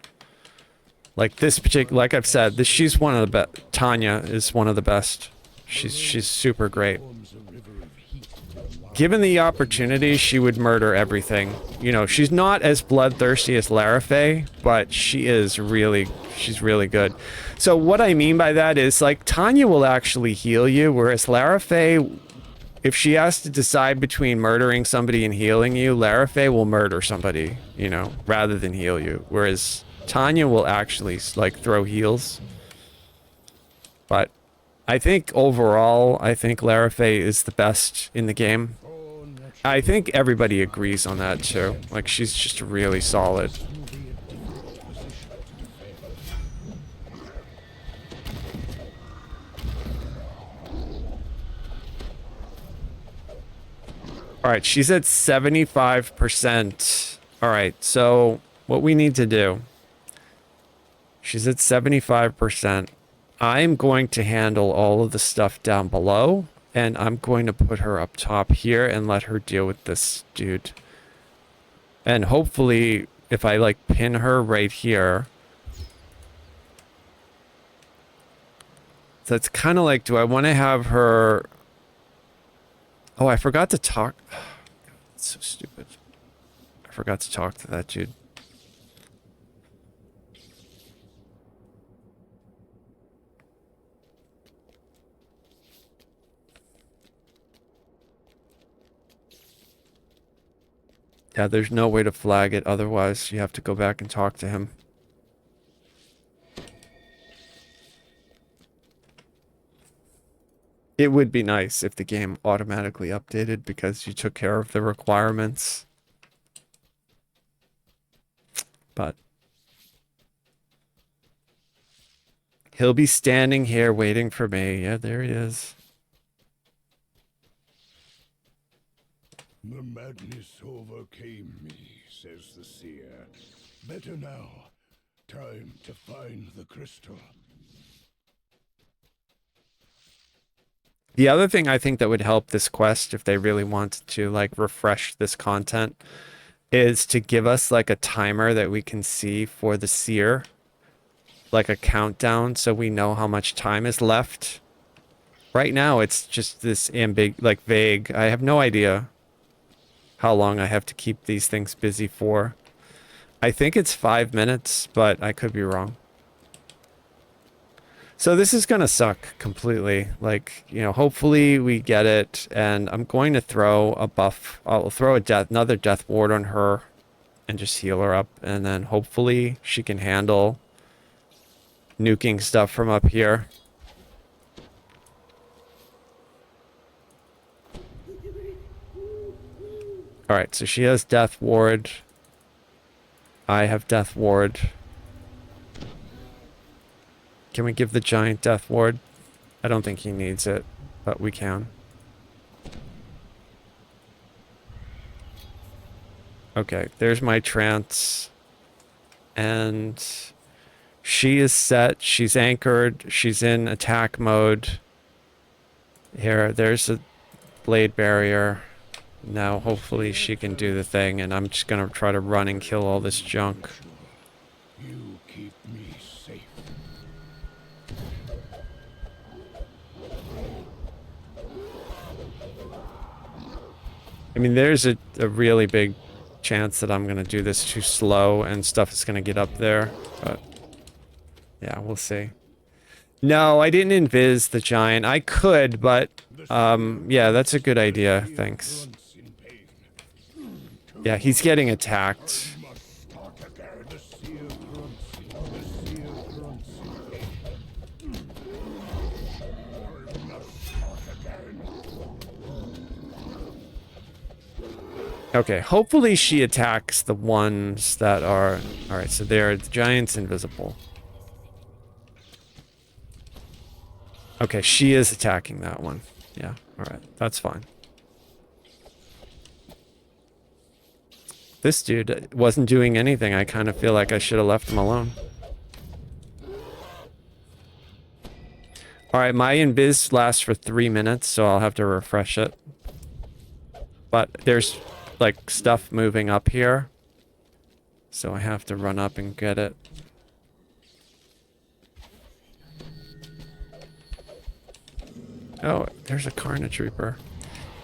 Like this particular, like I've said, she's one of the best. Tanya is one of the best. She's super great. Given the opportunity, she would murder everything. You know, she's not as bloodthirsty as Larafay, but she's really good. So what I mean by that is, like, Tanya will actually heal you, whereas Larafay, if she has to decide between murdering somebody and healing you, Larafay will murder somebody, you know, rather than heal you. Whereas Tanya will actually, like, throw heals. But I think overall, I think Larafay is the best in the game. I think everybody agrees on that too. Like, she's just really solid. Alright, she's at 75%. Alright, so what we need to do. She's at 75%. I'm going to handle all of the stuff down below. And I'm going to put her up top here and let her deal with this dude. And hopefully, if I, like, pin her right here. So it's kind of like, do I want to have her... Oh, I forgot to talk... It's so stupid. I forgot to talk to that dude. Yeah, there's no way to flag it, otherwise you have to go back and talk to him. It would be nice if the game automatically updated because you took care of the requirements. But he'll be standing here waiting for me. Yeah, there he is. The madness overcame me, says the seer. Better now. Time to find the crystal. The other thing I think that would help this quest, if they really wanted to, like, refresh this content, is to give us, like, a timer that we can see for the seer. Like a countdown, so we know how much time is left. Right now, it's just this vague. I have no idea how long I have to keep these things busy for. I think it's 5 minutes, but I could be wrong. So this is gonna suck completely. Like, you know, hopefully we get it, and I'm going to throw a buff. I'll throw another death ward on her and just heal her up, and then hopefully she can handle nuking stuff from up here. Alright, so she has death ward. I have death ward. Can we give the giant death ward? I don't think he needs it, but we can. Okay, there's my trance. And she is set. She's anchored. She's in attack mode. Here, there's a blade barrier. Now, hopefully she can do the thing, and I'm just gonna try to run and kill all this junk. You keep me safe. I mean, there's a really big chance that I'm gonna do this too slow and stuff is gonna get up there, but yeah, we'll see. No, I didn't invis the giant. I could, but yeah, that's a good idea. Thanks. Yeah, he's getting attacked. Okay, hopefully she attacks the ones that are... Alright, so the giant's invisible. Okay, she is attacking that one. Yeah, alright, that's fine. This dude wasn't doing anything. I kind of feel like I should have left him alone. Alright, my invis lasts for 3 minutes, so I'll have to refresh it. But there's, like, stuff moving up here. So I have to run up and get it. Oh, there's a Carnage Reaper.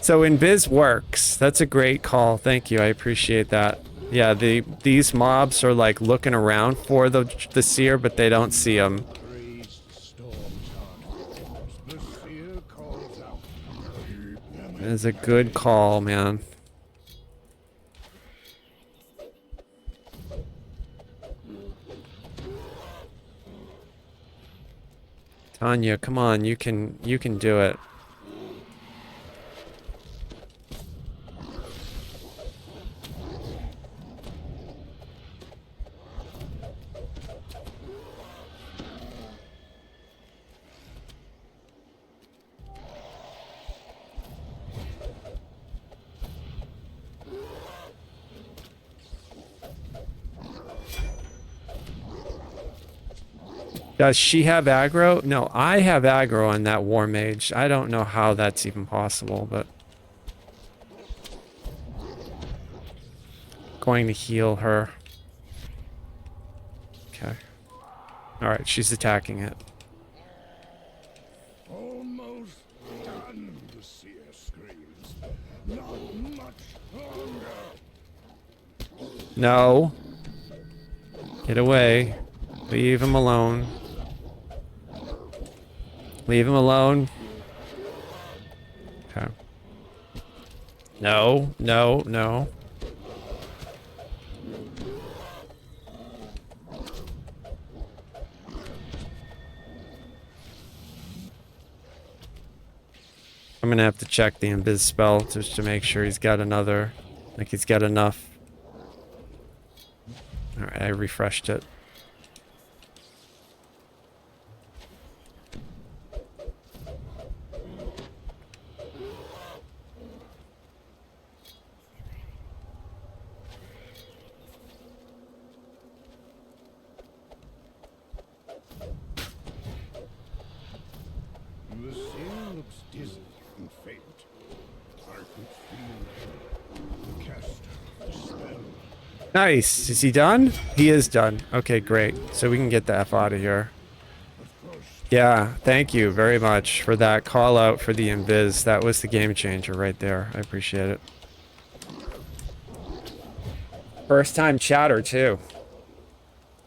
So invis works. That's a great call. Thank you. I appreciate that. Yeah, these mobs are like looking around for the seer, but they don't see him. It's a good call, man. Tanya, come on, you can do it. Does she have aggro? No, I have aggro on that war mage. I don't know how that's even possible, but... Going to heal her. Okay. Alright, she's attacking it. Almost done, the seer screams. Not much longer. No. Get away. Leave him alone. Leave him alone. Okay. No, no, no. I'm gonna have to check the invis spell just to make sure he's got another, like he's got enough. Alright, I refreshed it. The seer looks dizzy and faint. I could feel the caster of the spell. Nice. Is he done? He is done. Okay, great. So we can get the F out of here. Yeah, thank you very much for that call out for the invis. That was the game changer right there. I appreciate it. First time chatter too.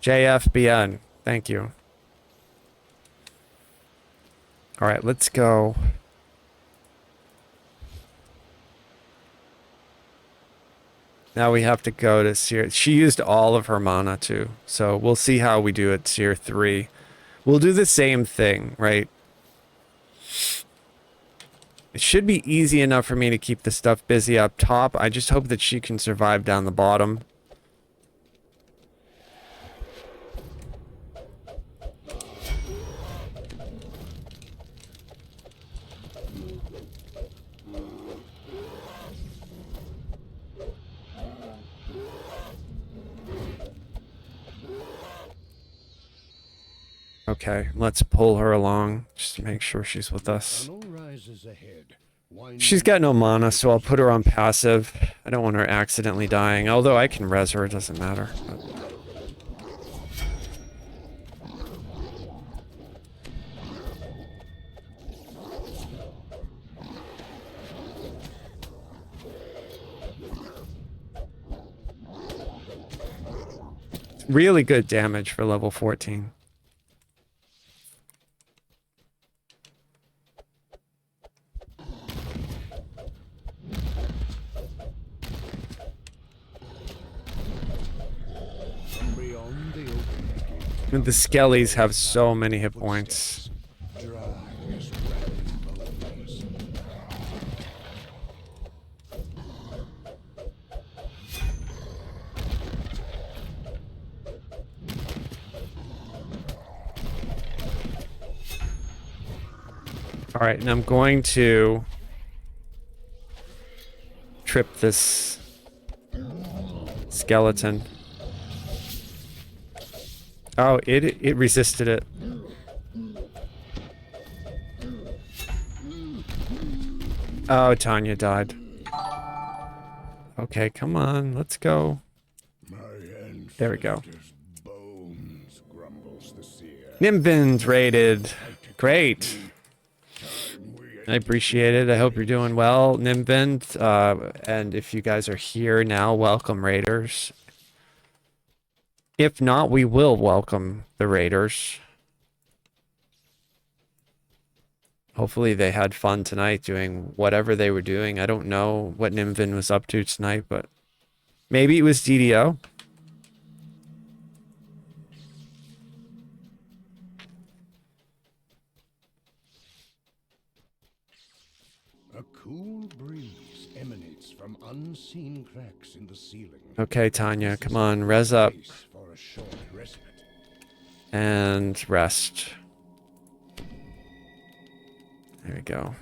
JFBN. Thank you. All right, let's go. Now we have to go to Seer. She used all of her mana too. So we'll see how we do at Seer 3. We'll do the same thing, right? It should be easy enough for me to keep the stuff busy up top. I just hope that she can survive down the bottom. Okay, let's pull her along just to make sure she's with us. She's got no mana, so I'll put her on passive. I don't want her accidentally dying, although I can res her, it doesn't matter. Really good damage for level 14. The skellies have so many hit points. All right, and I'm going to trip this skeleton. Oh, it resisted it. Oh, Tanya died. Okay, come on, let's go. My There we go. ancestors' bones, grumbles the seer. Nimbin's raided. Great. Time we I appreciate it. I hope you're doing well, Nimbin. And if you guys are here now, welcome, Raiders. If not, we will welcome the Raiders. Hopefully they had fun tonight doing whatever they were doing. I don't know what Nimvin was up to tonight, but maybe it was DDO. A cool breeze emanates from unseen cracks in the ceiling. Okay, Tanya, come on, res up Space for a short respite. and rest. There we go.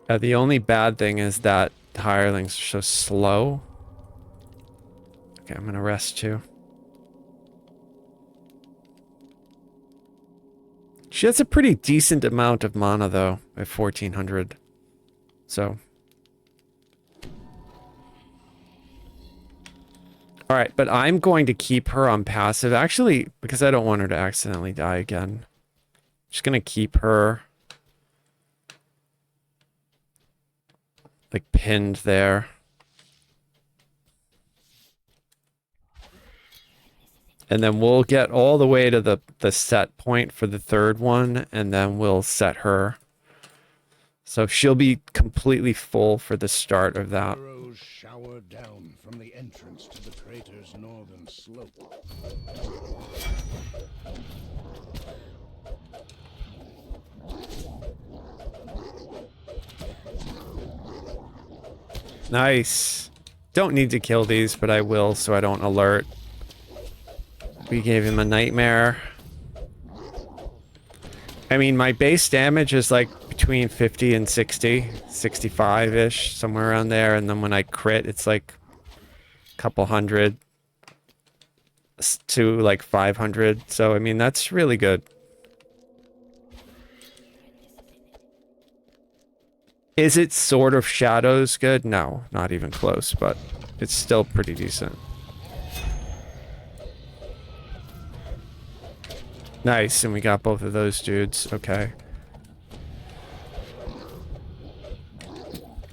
The only bad thing is that hirelings are so slow. Okay, I'm gonna rest too. She has a pretty decent amount of mana though, at 1400. So. Alright, but I'm going to keep her on passive. Actually, because I don't want her to accidentally die again. Just gonna keep her like pinned there. And then we'll get all the way to the set point for the third one, and then we'll set her. So she'll be completely full for the start of that. Arrows shower down from the entrance to the crater's northern slope. Nice. Don't need to kill these, but I will so I don't alert. We gave him a nightmare. I mean, my base damage is like between 50 and 60, 65-ish, somewhere around there. And then when I crit, it's like a couple hundred to like 500. So, I mean, that's really good. Is it Sword of Shadows good? No, not even close, but it's still pretty decent. Nice, and we got both of those dudes. Okay.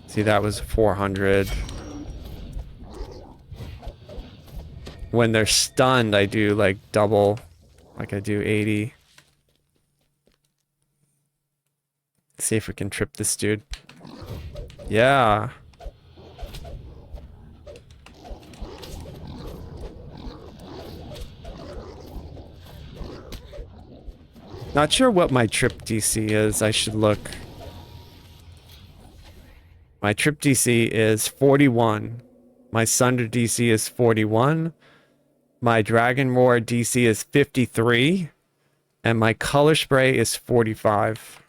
See, that was 400. When they're stunned, I do like double. Like I do 80. See if we can trip this dude. Yeah. Not sure what my trip DC is. I should look. My trip DC is 41. My Sunder DC is 41. My Dragon Roar DC is 53. And my Color Spray is 45.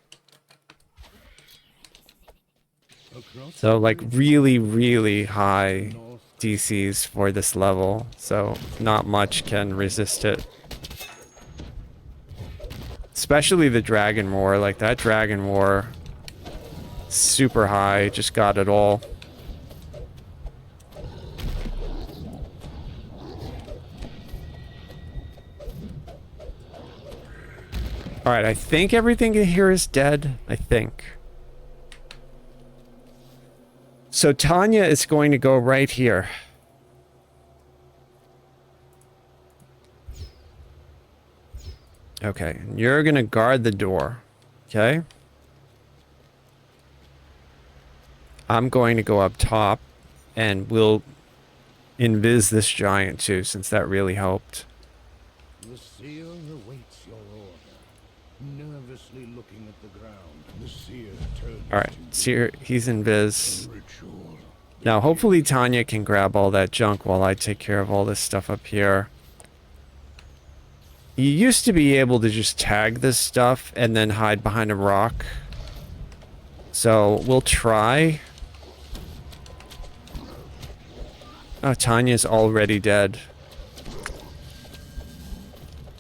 So like really, really high DCs for this level. So not much can resist it. Especially the Dragon Roar. Like that Dragon Roar, super high. Just got it all. Alright, I think everything here is dead. I think. So Tanya is going to go right here. Okay, and you're going to guard the door. Okay? I'm going to go up top, and we'll invis this giant too, since that really helped. The seer awaits your order, nervously looking at the ground. The seer turns. Alright, seer, he's invis. Ritual. Now, hopefully Tanya can grab all that junk while I take care of all this stuff up here. You used to be able to just tag this stuff and then hide behind a rock. So we'll try. Oh, Tanya's already dead.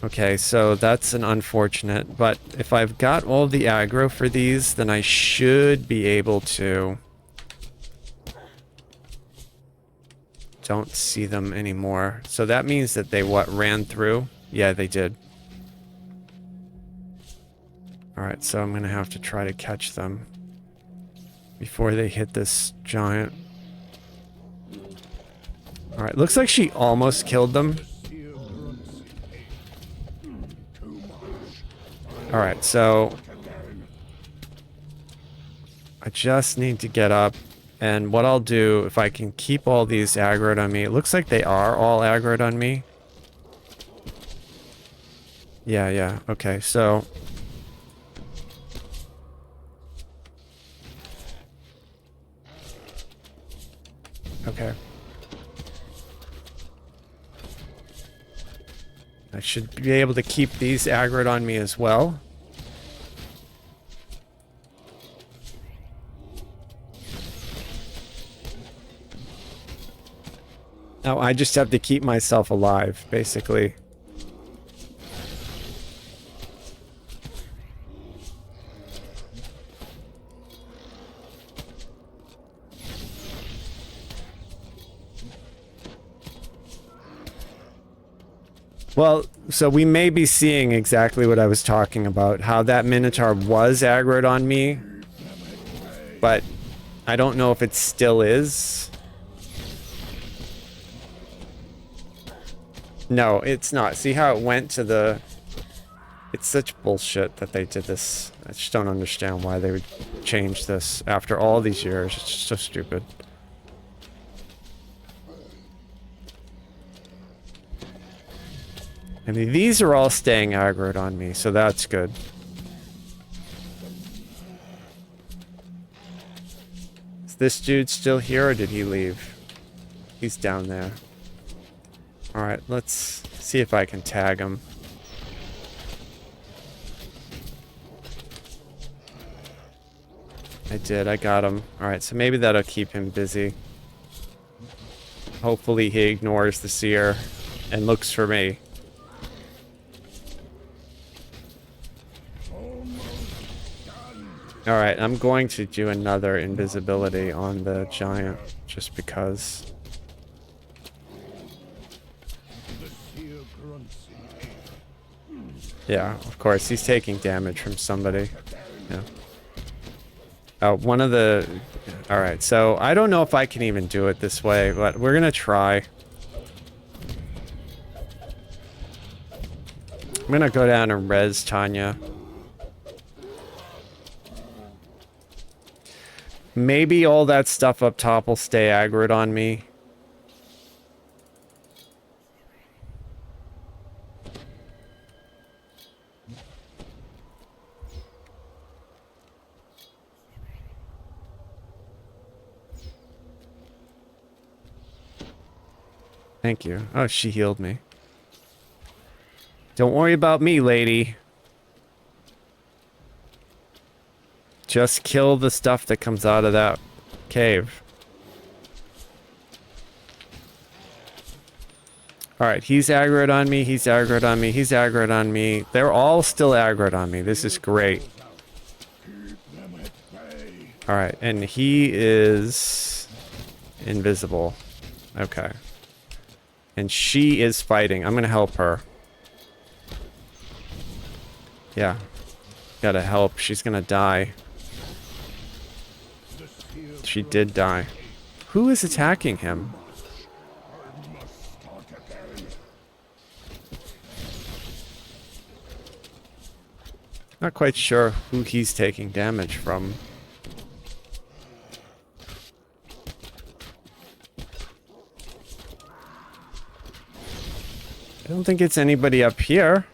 Okay, so that's an unfortunate, but if I've got all the aggro for these, then I should be able to... Don't see them anymore. So that means that they, what, ran through? Yeah, they did. Alright, so I'm gonna have to try to catch them before they hit this giant. Alright, looks like she almost killed them. Alright, so I just need to get up, and what I'll do, if I can keep all these aggroed on me, it looks like they are all aggroed on me. Yeah, okay, so... Okay. I should be able to keep these aggroed on me as well. Now I just have to keep myself alive, basically. Well, so we may be seeing exactly what I was talking about, how that Minotaur was aggroed on me, but I don't know if it still is. No, it's not. See how it went to the... It's such bullshit that they did this. I just don't understand why they would change this after all these years. It's just so stupid. I mean, these are all staying aggroed on me, so that's good. Is this dude still here, or did he leave? He's down there. Alright, let's see if I can tag him. I did, I got him. Alright, so maybe that'll keep him busy. Hopefully he ignores the seer and looks for me. Alright, I'm going to do another invisibility on the giant, just because. Yeah, of course, he's taking damage from somebody. Yeah. Oh, one of the... Alright, so I don't know if I can even do it this way, but we're gonna try. I'm gonna go down and res Tanya. Maybe all that stuff up top will stay aggroed on me. Thank you. Oh, she healed me. Don't worry about me, lady. Just kill the stuff that comes out of that cave. Alright, he's aggroed on me, he's aggroed on me, he's aggroed on me. They're all still aggroed on me. This is great. Alright, and he is invisible. Okay. And she is fighting. I'm gonna help her. Yeah. Gotta help. She's gonna die. She did die. Who is attacking him? Not quite sure who he's taking damage from. I don't think it's anybody up here.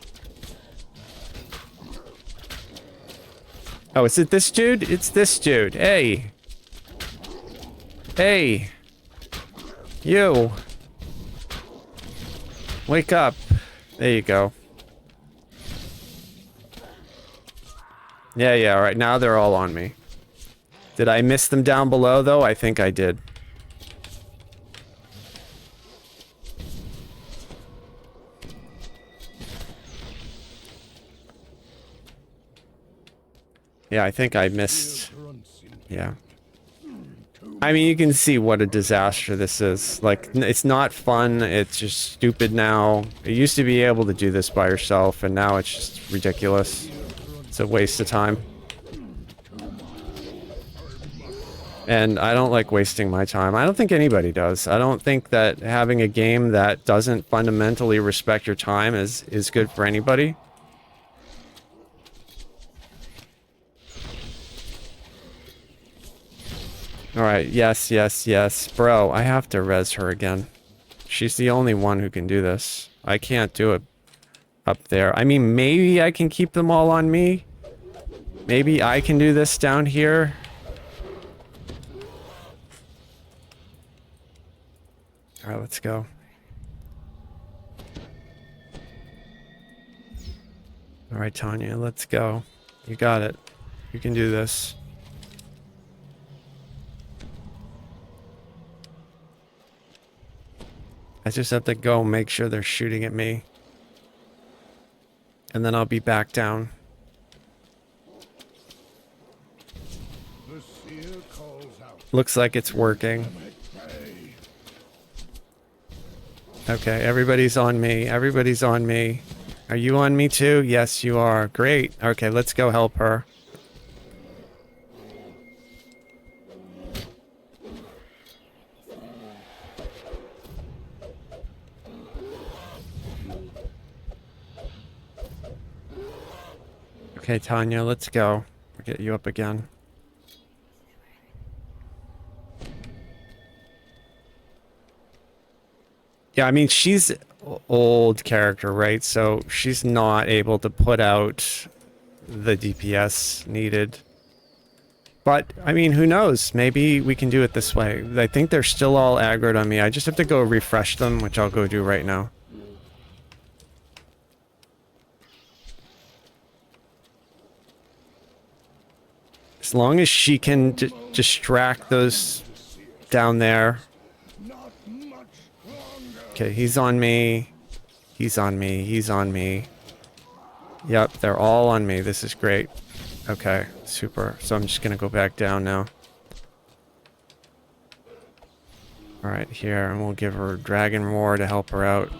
Oh, is it this dude? It's this dude. Hey. Hey. You. Wake up. There you go. Yeah, yeah, all right. Now they're all on me. Did I miss them down below, though? I think I did. Yeah, I think I missed. Yeah. I mean, you can see what a disaster this is. Like, it's not fun. It's just stupid now. You used to be able to do this by yourself, and now it's just ridiculous. It's a waste of time. And I don't like wasting my time. I don't think anybody does. I don't think that having a game that doesn't fundamentally respect your time is good for anybody. Alright, yes, yes, yes. Bro, I have to res her again. She's the only one who can do this. I can't do it up there. I mean, maybe I can keep them all on me. Maybe I can do this down here. Alright, let's go. Alright, Tanya, let's go. You got it. You can do this. I just have to go make sure they're shooting at me. And then I'll be back down. The seer calls out. Looks like it's working. Okay, everybody's on me. Everybody's on me. Are you on me too? Yes, you are. Great. Okay, let's go help her. Okay, Tanya, let's go. I'll get you up again. Yeah, I mean, she's old character, right? So she's not able to put out the DPS needed. But, I mean, who knows? Maybe we can do it this way. I think they're still all aggroed on me. I just have to go refresh them, which I'll go do right now. As long as she can distract those down there. Okay, he's on me. He's on me. He's on me. Yep, they're all on me. This is great. Okay, super. So I'm just gonna go back down now. Alright, here, and we'll give her Dragon Roar to help her out.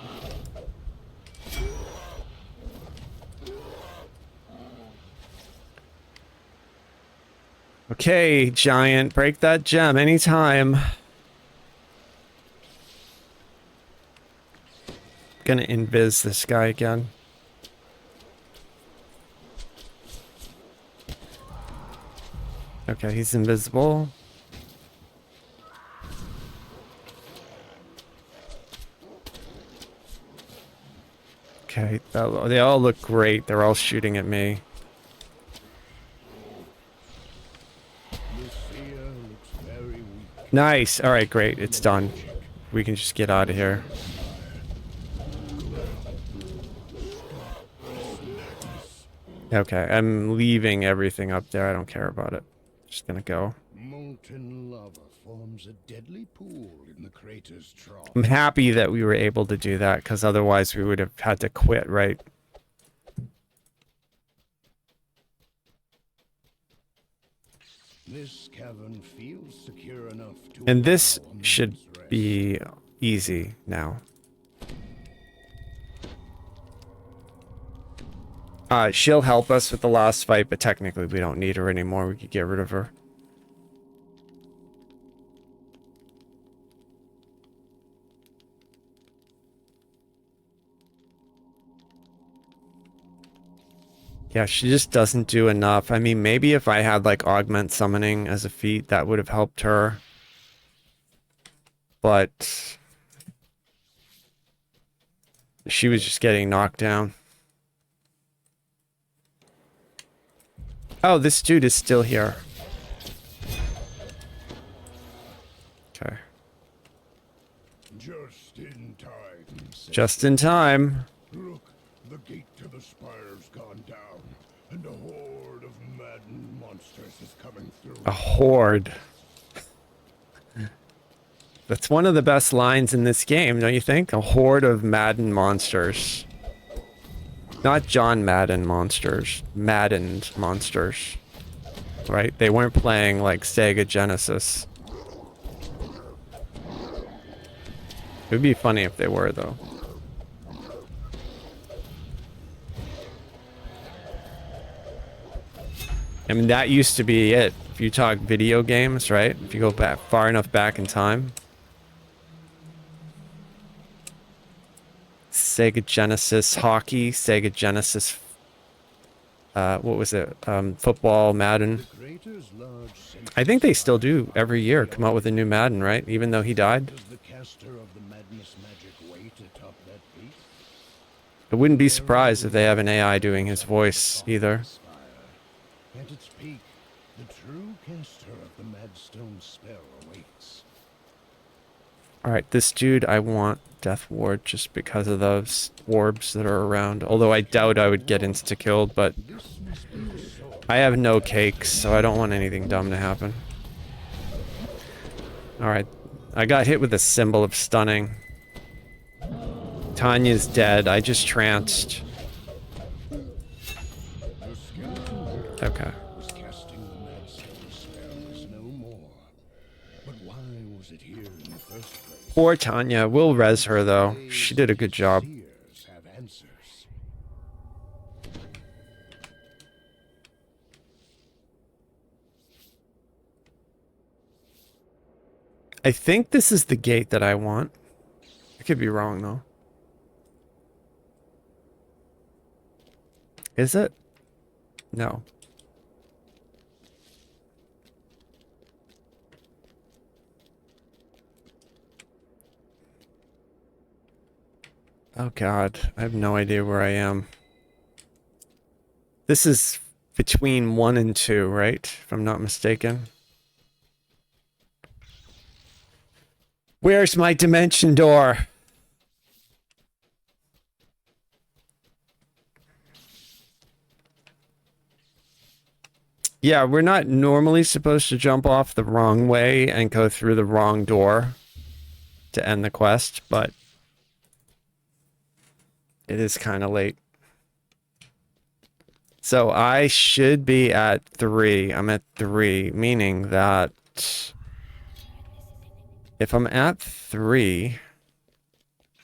Okay, Giant, break that gem anytime. Gonna invis this guy again. Okay, he's invisible. Okay, they all look great. They're all shooting at me. Nice. All right, great. It's done. We can just get out of here. Okay, I'm leaving everything up there. I don't care about it. Just gonna go. Molten lava forms a deadly pool in the crater's trough. I'm happy that we were able to do that, because otherwise we would have had to quit, right? This cavern feels secure enough to And this allow a should moment's rest. be easy now. She'll help us with the last fight, but technically we don't need her anymore. We could get rid of her. Yeah, she just doesn't do enough. I mean, maybe if I had, like, augment summoning as a feat, that would have helped her. But she was just getting knocked down. Oh, this dude is still here. Okay. Just in time. Just in time. Look, the gate to the spire's gone down, and a horde of maddened monsters is coming through. A horde. That's one of the best lines in this game, don't you think? A horde of maddened monsters. Not John Madden monsters. Maddened monsters. Right? They weren't playing like Sega Genesis. It would be funny if they were, though. I mean, that used to be it. If you talk video games, right? If you go back far enough back in time. Sega Genesis hockey, Sega Genesis, what was it? Football, Madden. I think they still do every year come out with a new Madden, right? Even though he died. Does the caster of the madness magic wait atop that beast? I wouldn't be surprised if they have an AI doing his voice either. At its peak, the true caster of the Madstone spell awaits. Alright, this dude, I want Death Ward just because of those orbs that are around. Although I doubt I would get insta-killed, but I have no cakes, so I don't want anything dumb to happen. Alright, I got hit with a symbol of stunning. Tanya's dead, I just tranced. Okay. Was casting the Madstone spell is no more. But why was it here in the first place? Poor Tanya, we'll res her though. She did a good job. Seers have answers. I think this is the gate that I want. I could be wrong though. Is it? No. Oh god, I have no idea where I am. This is between 1 and 2, right? If I'm not mistaken. Where's my dimension door? Yeah, we're not normally supposed to jump off the wrong way and go through the wrong door to end the quest, but it is kind of late. So I should be at 3. I'm at 3, meaning that if I'm at 3,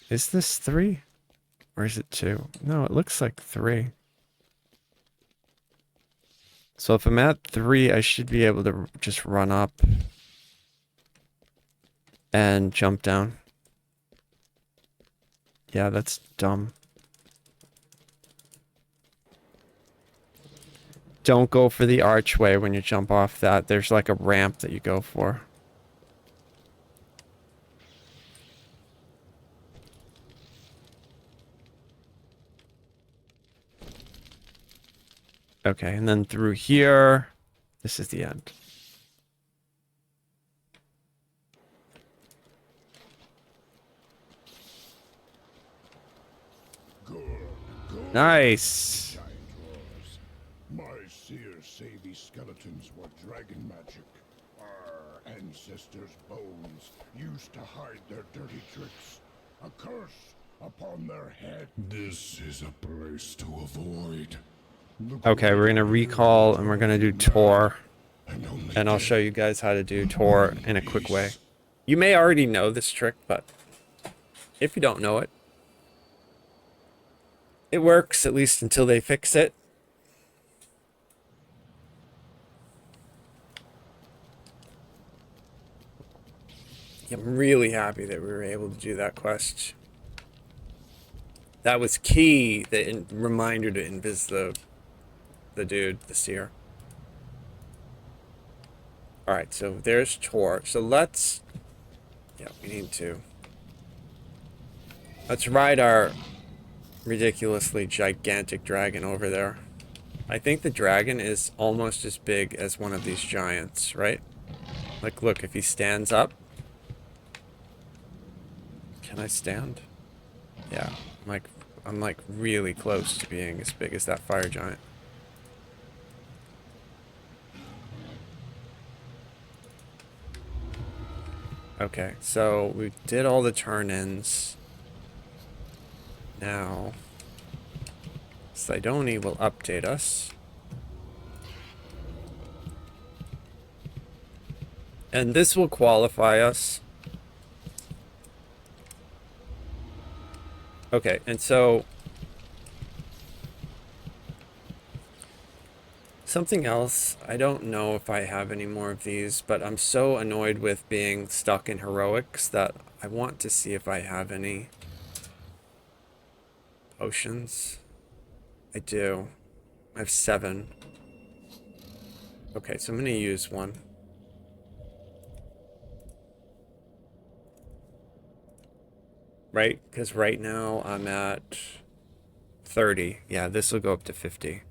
is this 3? Or is it 2? No, it looks like 3. So if I'm at 3, I should be able to just run up and jump down. Yeah, that's dumb. Don't go for the archway when you jump off that. There's like a ramp that you go for. Okay, and then through here, this is the end. Good. Nice. Giant roars. My seers say these skeletons were dragon magic. Our ancestors' bones used to hide their dirty tricks. A curse upon their head. This is a place to avoid. Okay, we're gonna recall and we're gonna do Tor. And I'll show you guys how to do Tor in a quick way. You may already know this trick, but if you don't know it, it works, at least until they fix it. I'm really happy that we were able to do that quest. That was key, the reminder to invis the dude, the seer. Alright, so there's Tor. So let's... Yeah, we need to... Let's ride our ridiculously gigantic dragon over there. I think the dragon is almost as big as one of these giants, right? Like, look, if he stands up... Can I stand? Yeah, I'm like really close to being as big as that fire giant. Okay, so we did all the turn-ins. Now, Sidoni will update us. And this will qualify us. Okay, and so something else, I don't know if I have any more of these, but I'm so annoyed with being stuck in heroics that I want to see if I have any potions. I do. I have 7. Okay, so I'm gonna use one. Right? Because right now I'm at 30. Yeah, this will go up to 50.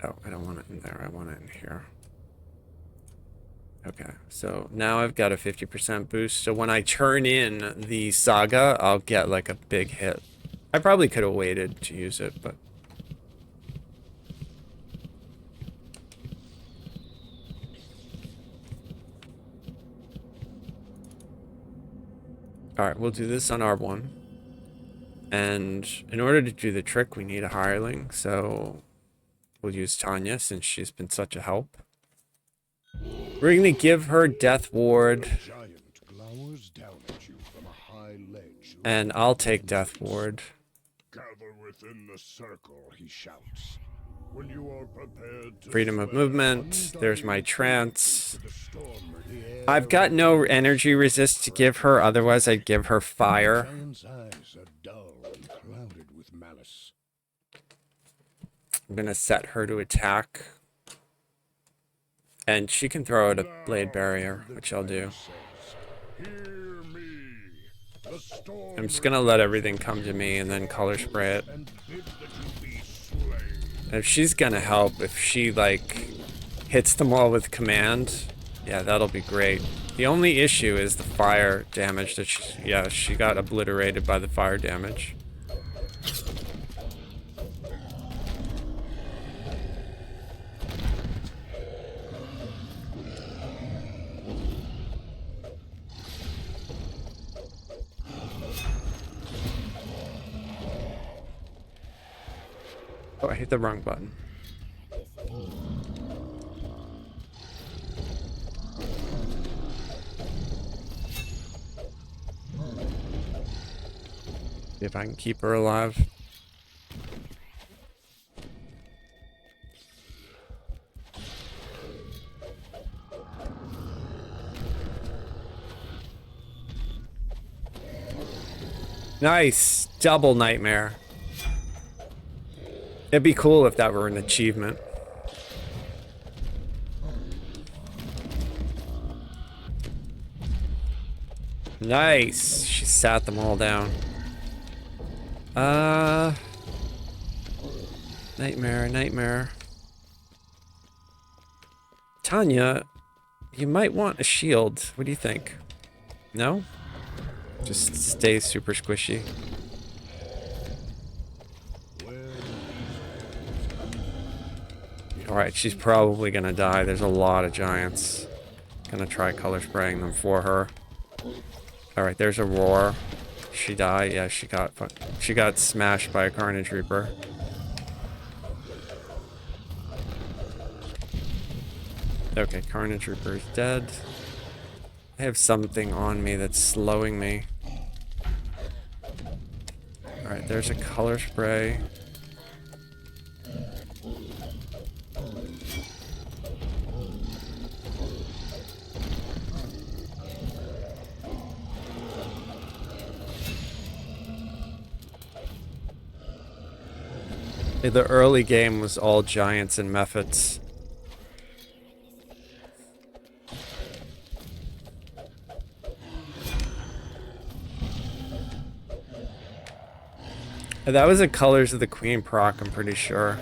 Oh, I don't want it in there. I want it in here. Okay, so now I've got a 50% boost. So when I turn in the saga, I'll get like a big hit. I probably could have waited to use it, but... Alright, we'll do this on R1. And in order to do the trick, we need a hireling. So we'll use Tanya since she's been such a help. We're going to give her Death Ward. And I'll take Death Ward. Gather within the circle, he shouts. When you are prepared to Freedom of movement. There's my trance. I've got no energy resist to give her, otherwise I'd give her fire. I'm gonna set her to attack. And she can throw out a blade barrier, which I'll do. I'm just gonna let everything come to me and then color spray it. And if she's gonna help, if she like hits them all with command, yeah, that'll be great. The only issue is the fire damage that she got obliterated by the fire damage. Oh, I hit the wrong button. See if I can keep her alive. Nice! Double nightmare. It'd be cool if that were an achievement. Nice! She sat them all down. Nightmare, nightmare. Tanya, you might want a shield. What do you think? No? Just stay super squishy. Alright, she's probably gonna die. There's a lot of giants. Gonna try color spraying them for her. Alright, there's a roar. She died. Yeah, she got smashed by a Carnage Reaper. Okay, Carnage Reaper is dead. I have something on me that's slowing me. Alright, there's a color spray. The early game was all giants and mephits. That was a Colors of the Queen proc, I'm pretty sure.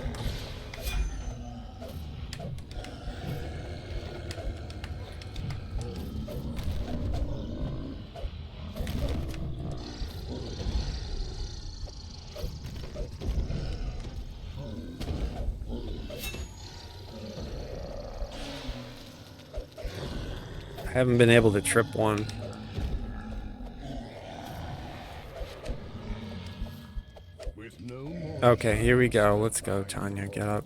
I haven't been able to trip one. With no more Okay, here we go. Let's go, Tanya. Get up.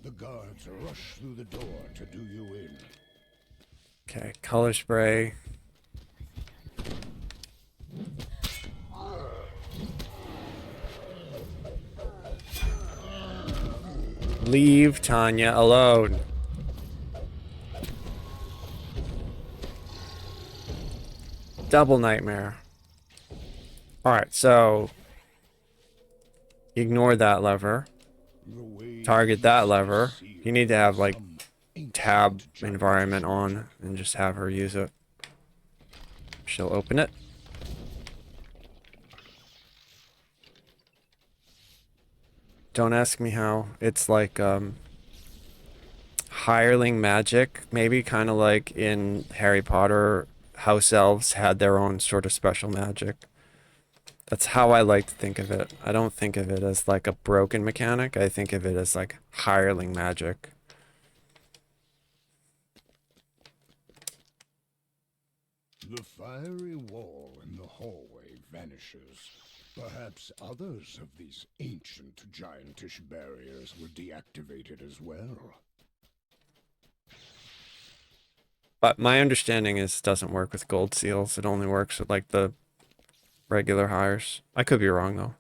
the guards rush through the door to do you in. Okay, color spray. Leave Tanya alone. Double nightmare. Alright, so ignore that lever. The way Target that lever. sealed You need to have like some ancient tab giant environment on and just have her use it. She'll open it. Don't ask me how. It's like hireling magic, maybe kind of like in Harry Potter, house elves had their own sort of special magic. That's how I like to think of it. I don't think of it as like a broken mechanic. I think of it as like hireling magic. The fiery wall in the hallway vanishes. Perhaps others of these ancient giantish barriers were deactivated as well. But my understanding is it doesn't work with gold seals. It only works with like the regular hires. I could be wrong though.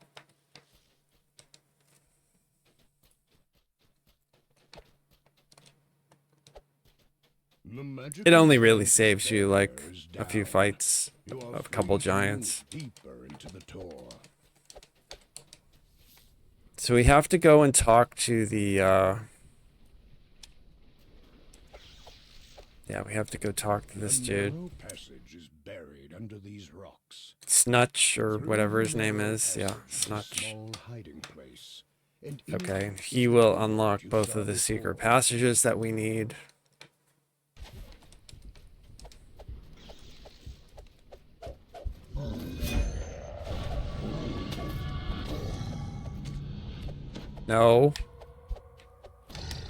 The magic It only really saves you like a few fights of a couple giants. Deeper into the tour. So we have to go and talk to the yeah, we have to go talk to this A dude. narrow passage is buried under these rocks. Snutch or Through whatever his the name narrow is. Yeah, passage is a Snutch. small hiding place, and in Okay, it he is will the unlock you both saw of the secret before. passages that we need. No.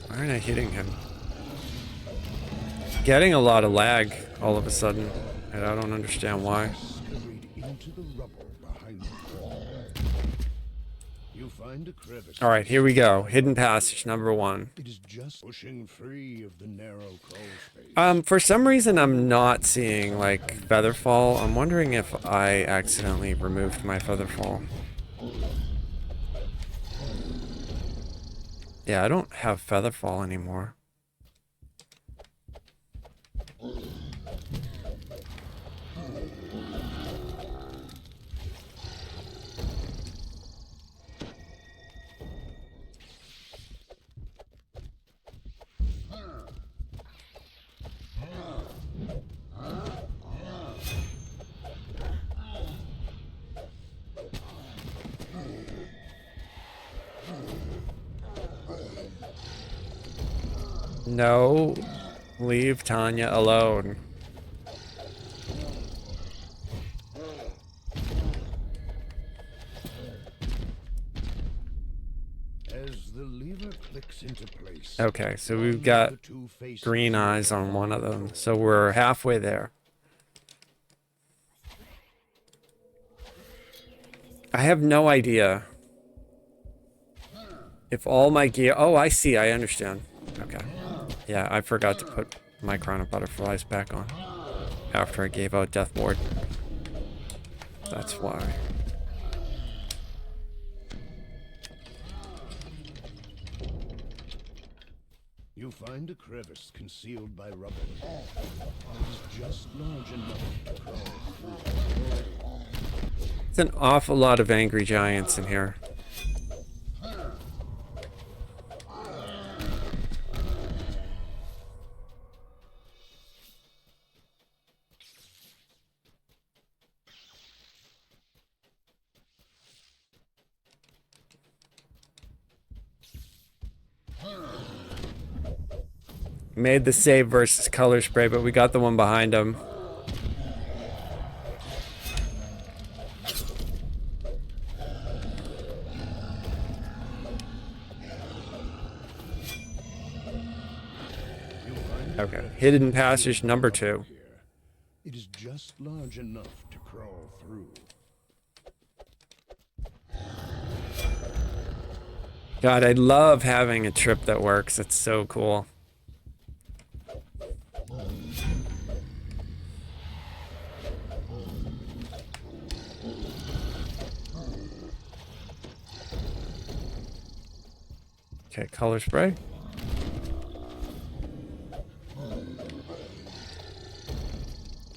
Why aren't I hitting him? Getting a lot of lag all of a sudden, and I don't understand why. Scurried into the rubble behind the wall. You find a crevice. Alright, here we go. Hidden passage number 1. It is just pushing free of the narrow crawl space. For some reason I'm not seeing like featherfall. I'm wondering if I accidentally removed my featherfall. Yeah, I don't have featherfall anymore. No, leave Tanya alone. As the lever clicks into place. Okay, so one we've of got the two faces green eyes on one of them, so we're halfway there. I have no idea if all my gear... Oh, I see, I understand. Okay. Yeah, I forgot to put my crown of butterflies back on after I gave out Death Ward. That's why. You find a crevice concealed by rubble. It is just large enough to crawl through. It's an awful lot of angry giants in here. Made the save versus color spray, but we got the one behind him. Okay, hidden passage number 2. It is just large enough to crawl through. God, I love having a trip that works. It's so cool. Okay, color spray.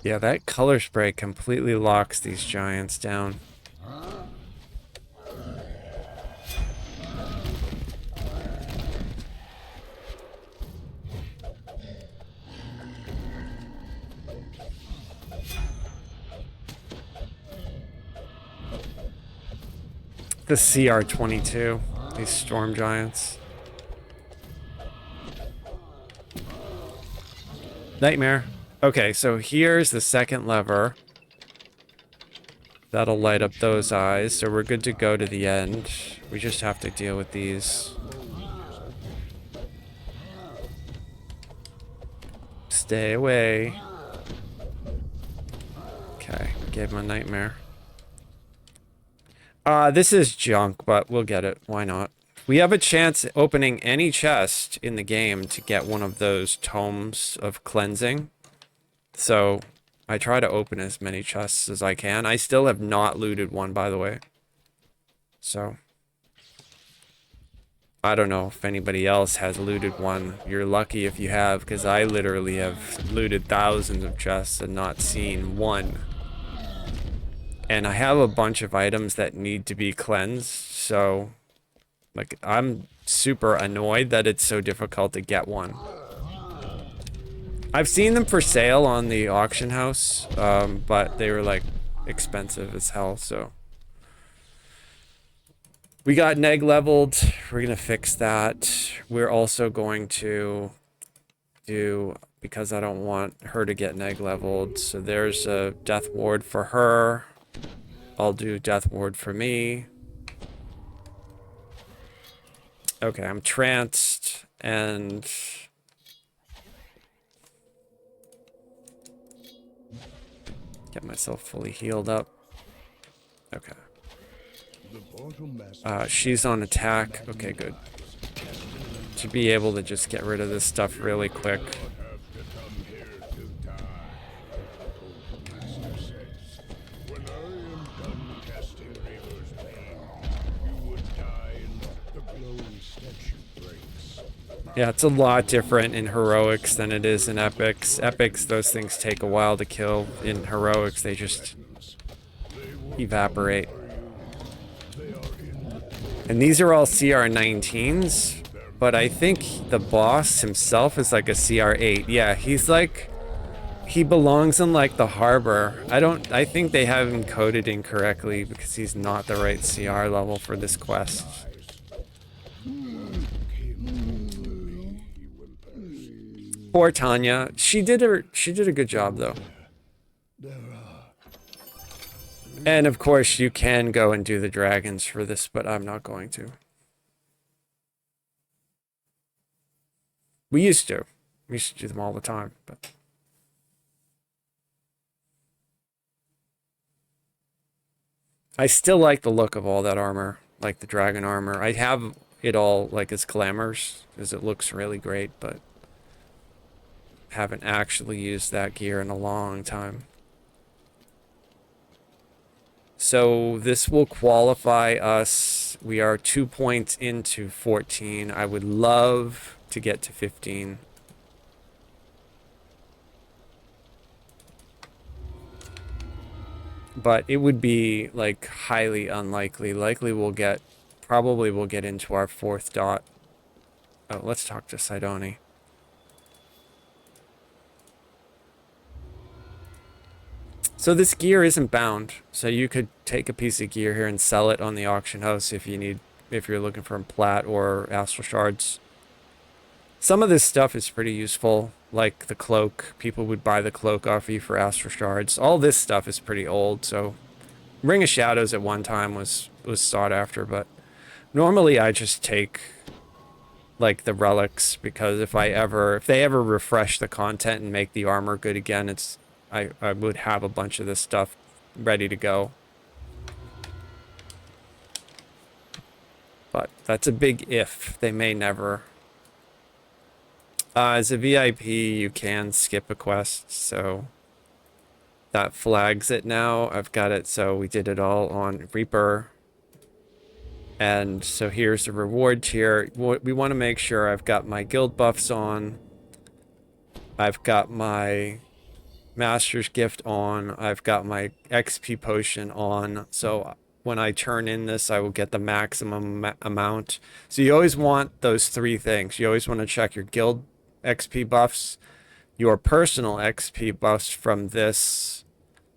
Yeah, that color spray completely locks these giants down. The CR-22, these storm giants. Nightmare. Okay, so here's the second lever. That'll light up those eyes, so we're good to go to the end. We just have to deal with these. Stay away. Okay, gave him a nightmare. This is junk, but we'll get it. Why not? We have a chance opening any chest in the game to get one of those tomes of cleansing. So I try to open as many chests as I can. I still have not looted one, by the way. So I don't know if anybody else has looted one. You're lucky if you have, because I literally have looted thousands of chests and not seen one. And I have a bunch of items that need to be cleansed, so like I'm super annoyed that it's so difficult to get one. I've seen them for sale on the auction house, but they were like expensive as hell, so. We got neg leveled. We're gonna fix that. We're also going to do, because I don't want her to get neg leveled, so there's a death ward for her. I'll do death ward for me. Okay, I'm tranced and get myself fully healed up. Okay. She's on attack. Okay, good. To be able to just get rid of this stuff really quick. Yeah, it's a lot different in heroics than it is in epics. Epics, those things take a while to kill. In heroics, they just evaporate. And these are all CR-19s, but I think the boss himself is like a CR-8. Yeah, he's like, he belongs in like the harbor. I think they have him coded incorrectly because he's not the right CR level for this quest. Poor Tanya. She did a good job though. And of course you can go and do the dragons for this, but I'm not going to. We used to do them all the time, but I still like the look of all that armor, like the dragon armor. I have it all like as glamours because it looks really great, but haven't actually used that gear in a long time. So this will qualify us. We are 2 points into 14. I would love to get to 15. But it would be like highly unlikely. Probably we'll get into our 4th dot. Oh, let's talk to Sidoni. So this gear isn't bound, so you could take a piece of gear here and sell it on the auction house if you're looking for plat or astral shards. Some of this stuff is pretty useful, like the cloak. People would buy the cloak off you for astral shards. All this stuff is pretty old, so Ring of Shadows at one time was sought after, but normally I just take like the relics, because if they ever refresh the content and make the armor good again, I would have a bunch of this stuff ready to go. But that's a big if. They may never. As a VIP, you can skip a quest, so that flags it now. I've got it, so we did it all on Reaper. And so here's the reward tier. We want to make sure I've got my guild buffs on. I've got my Master's Gift on. I've got my XP potion on. So when I turn in this, I will get the maximum amount. So you always want those three things. You always want to check your guild XP buffs, your personal XP buffs from this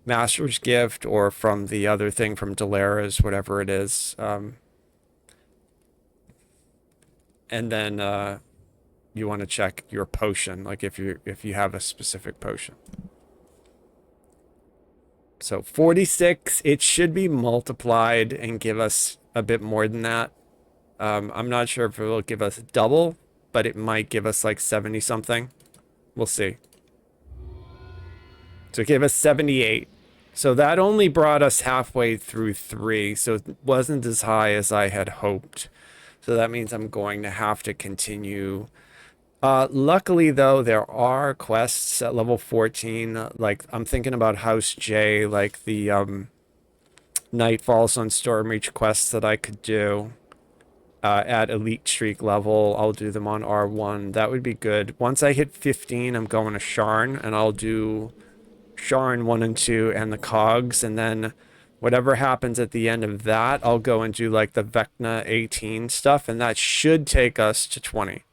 Master's Gift or from the other thing from Delara's, whatever it is. And then you want to check your potion, like if you have a specific potion. So 46, it should be multiplied and give us a bit more than that. I'm not sure if it will give us double, but it might give us like 70 something. We'll see. So it gave us 78. So that only brought us halfway through 3, so it wasn't as high as I had hoped. So that means I'm going to have to continue. Luckily, though, there are quests at level 14. Like, I'm thinking about House J, like the Night Falls on Stormreach quests that I could do at Elite Streak level. I'll do them on R1. That would be good. Once I hit 15, I'm going to Sharn, and I'll do Sharn 1 and 2 and the cogs, and then whatever happens at the end of that, I'll go and do like the Vecna 18 stuff, and that should take us to 20.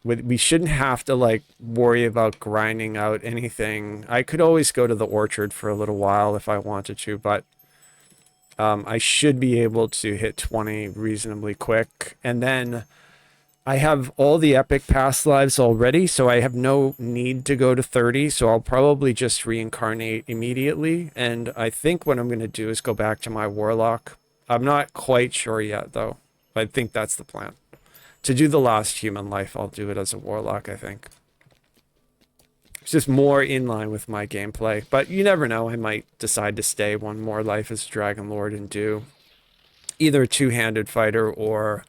We shouldn't have to like worry about grinding out anything. I could always go to the orchard for a little while if I wanted to, but I should be able to hit 20 reasonably quick. And then I have all the epic past lives already, so I have no need to go to 30, so I'll probably just reincarnate immediately. And I think what I'm going to do is go back to my warlock. I'm not quite sure yet, though. I think that's the plan. To do the last human life, I'll do it as a warlock, I think. It's just more in line with my gameplay. But you never know, I might decide to stay one more life as a Dragon Lord and do either a two-handed fighter or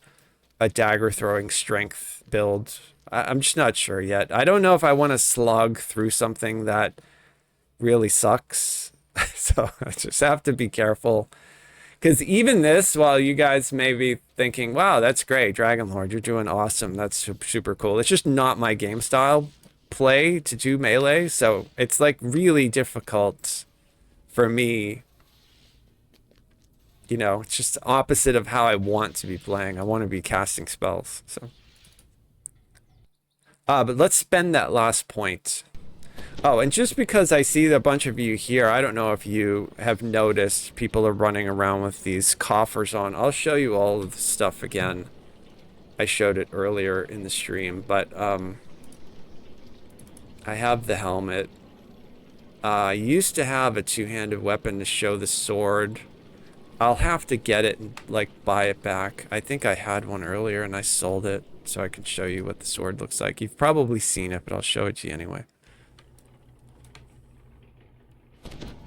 a dagger-throwing strength build. I'm just not sure yet. I don't know if I want to slog through something that really sucks. So I just have to be careful. Because even this, while you guys may be thinking, wow, that's great, Dragon Lord, you're doing awesome, that's super cool. It's just not my game style play to do melee, so it's like really difficult for me. You know, it's just opposite of how I want to be playing. I want to be casting spells, so. But let's spend that last point. Oh, and just because I see a bunch of you here, I don't know if you have noticed people are running around with these coffers on. I'll show you all of the stuff again. I showed it earlier in the stream, but I have the helmet. I used to have a two-handed weapon to show the sword. I'll have to get it and like buy it back. I think I had one earlier and I sold it so I can show you what the sword looks like. You've probably seen it, but I'll show it to you anyway.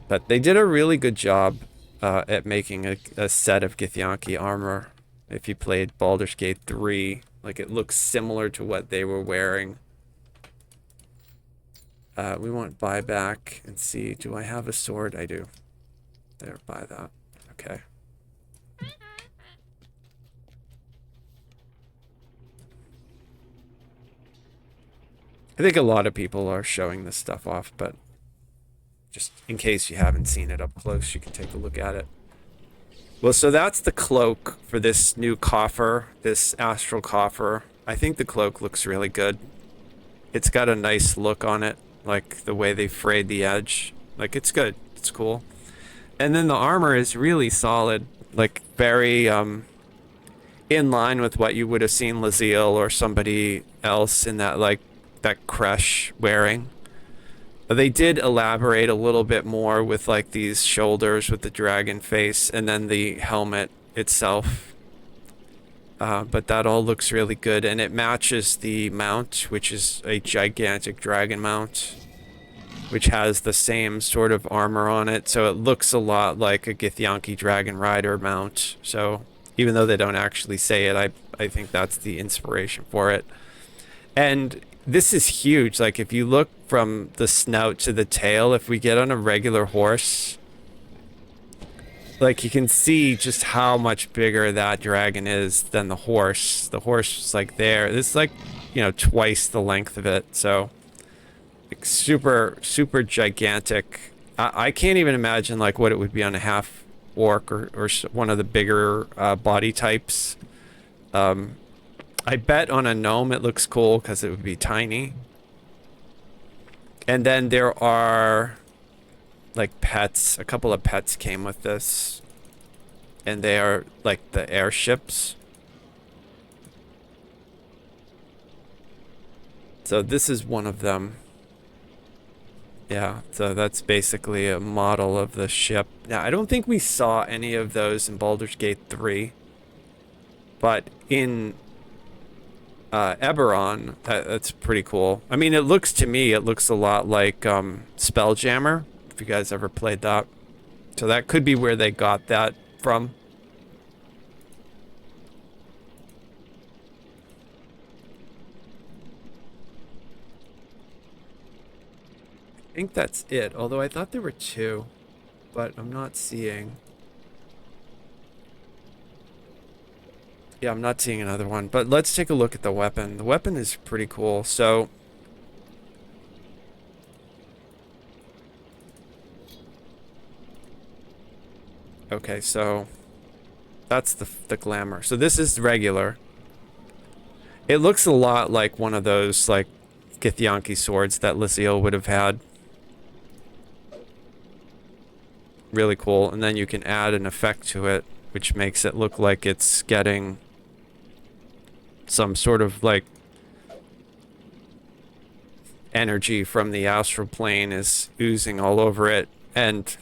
But they did a really good job at making a set of Githyanki armor. If you played Baldur's Gate 3, like it looks similar to what they were wearing. We want buyback and see, do I have a sword? I do. There, buy that. Okay. I think a lot of people are showing this stuff off, but just in case you haven't seen it up close, you can take a look at it. Well, so that's the cloak for this new coffer, this astral coffer. I think the cloak looks really good. It's got a nice look on it, like the way they frayed the edge. Like, it's good. It's cool. And then the armor is really solid, like very in line with what you would have seen Laziel or somebody else in that, like, that Kresh wearing. They did elaborate a little bit more with like these shoulders with the dragon face and then the helmet itself. But that all looks really good, and it matches the mount, which is a gigantic dragon mount. which has the same sort of armor on it. So it looks a lot like a Githyanki Dragon Rider mount. So even though they don't actually say it, I think that's the inspiration for it. And this is huge. Like if you look from the snout to the tail, if we get on a regular horse, like you can see just how much bigger that dragon is than the horse. The horse is like there. This is like, you know, twice the length of it. So like super gigantic. I can't even imagine like what it would be on a half orc or one of the bigger body types. I bet on a gnome it looks cool because it would be tiny. And then there are like pets. A couple of pets came with this, and they are like the airships. So this is one of them. Yeah, so that's basically a model of the ship. Now, I don't think we saw any of those in Baldur's Gate 3, but in Eberron, that's pretty cool. I mean, it looks to me, it looks a lot like Spelljammer, if you guys ever played that. So that could be where they got that from. I think that's it, although I thought there were two, but I'm not seeing. Yeah, I'm not seeing another one, but let's take a look at the weapon. The weapon is pretty cool. So okay, so that's the glamour. So this is regular. It looks a lot like one of those like Githyanki swords that Lizio would have had. Really cool. And then you can add an effect to it, which makes it look like it's getting some sort of like energy from the astral plane is oozing all over it. And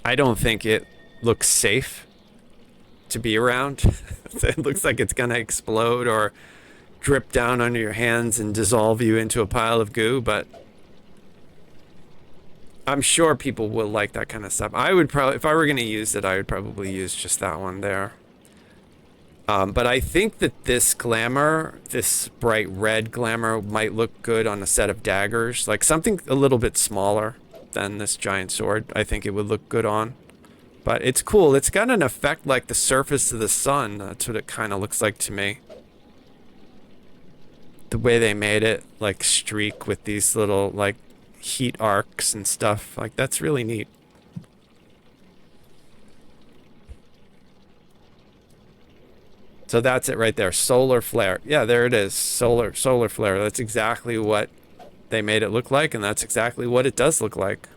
I don't think it looks safe to be around. It looks like it's gonna explode or drip down onto your hands and dissolve you into a pile of goo, but I'm sure people will like that kind of stuff. I would probably, if I were gonna use it, I would probably use just that one there. But I think that this glamour, this bright red glamour, might look good on a set of daggers. Like something a little bit smaller than this giant sword, I think it would look good on. But it's cool. It's got an effect like the surface of the sun. That's what it kind of looks like to me. The way they made it, like streak with these little like heat arcs and stuff. Like that's really neat. So that's it right there. Solar flare. Yeah, there it is. Solar flare. That's exactly what they made it look like, and that's exactly what it does look like.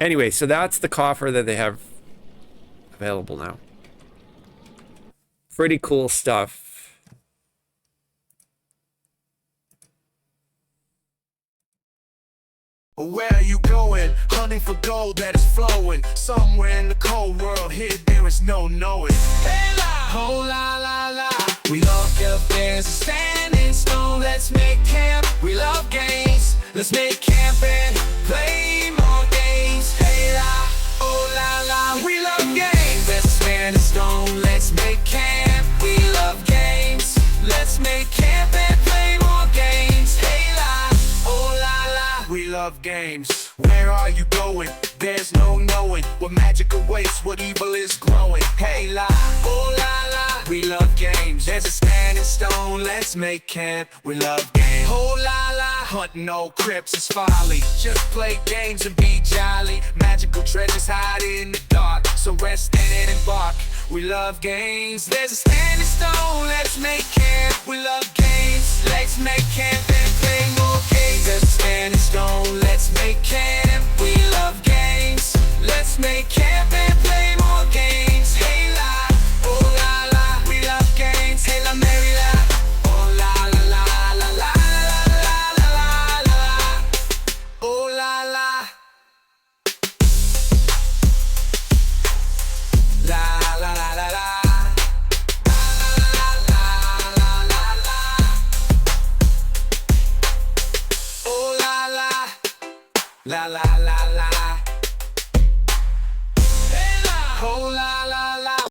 Anyway, so that's the coffer that they have available now. Pretty cool stuff. Where are you going? Hunting for gold that is flowing. Somewhere in the cold world, here there is no knowing. Hey la, oh la la la. We love if there's a standing stone. Let's make camp. We love games. Let's make camp and play more games. Hey la, oh la la. We love games. There's a standing stone. Let's make camp. We love games. Let's make camp and play more games. Hey la, oh la la. We love games. Where are you going? There's no knowing what magic awaits, what evil is growing. Hey la, oh la la. We love games. There's a standing stone. Let's make camp. We love games. Oh la la. Hunting no crypts is folly. Just play games and be jolly. Magical treasures hide in the dark, so rest in it and embark. We love games. There's a standing stone. Let's make camp. We love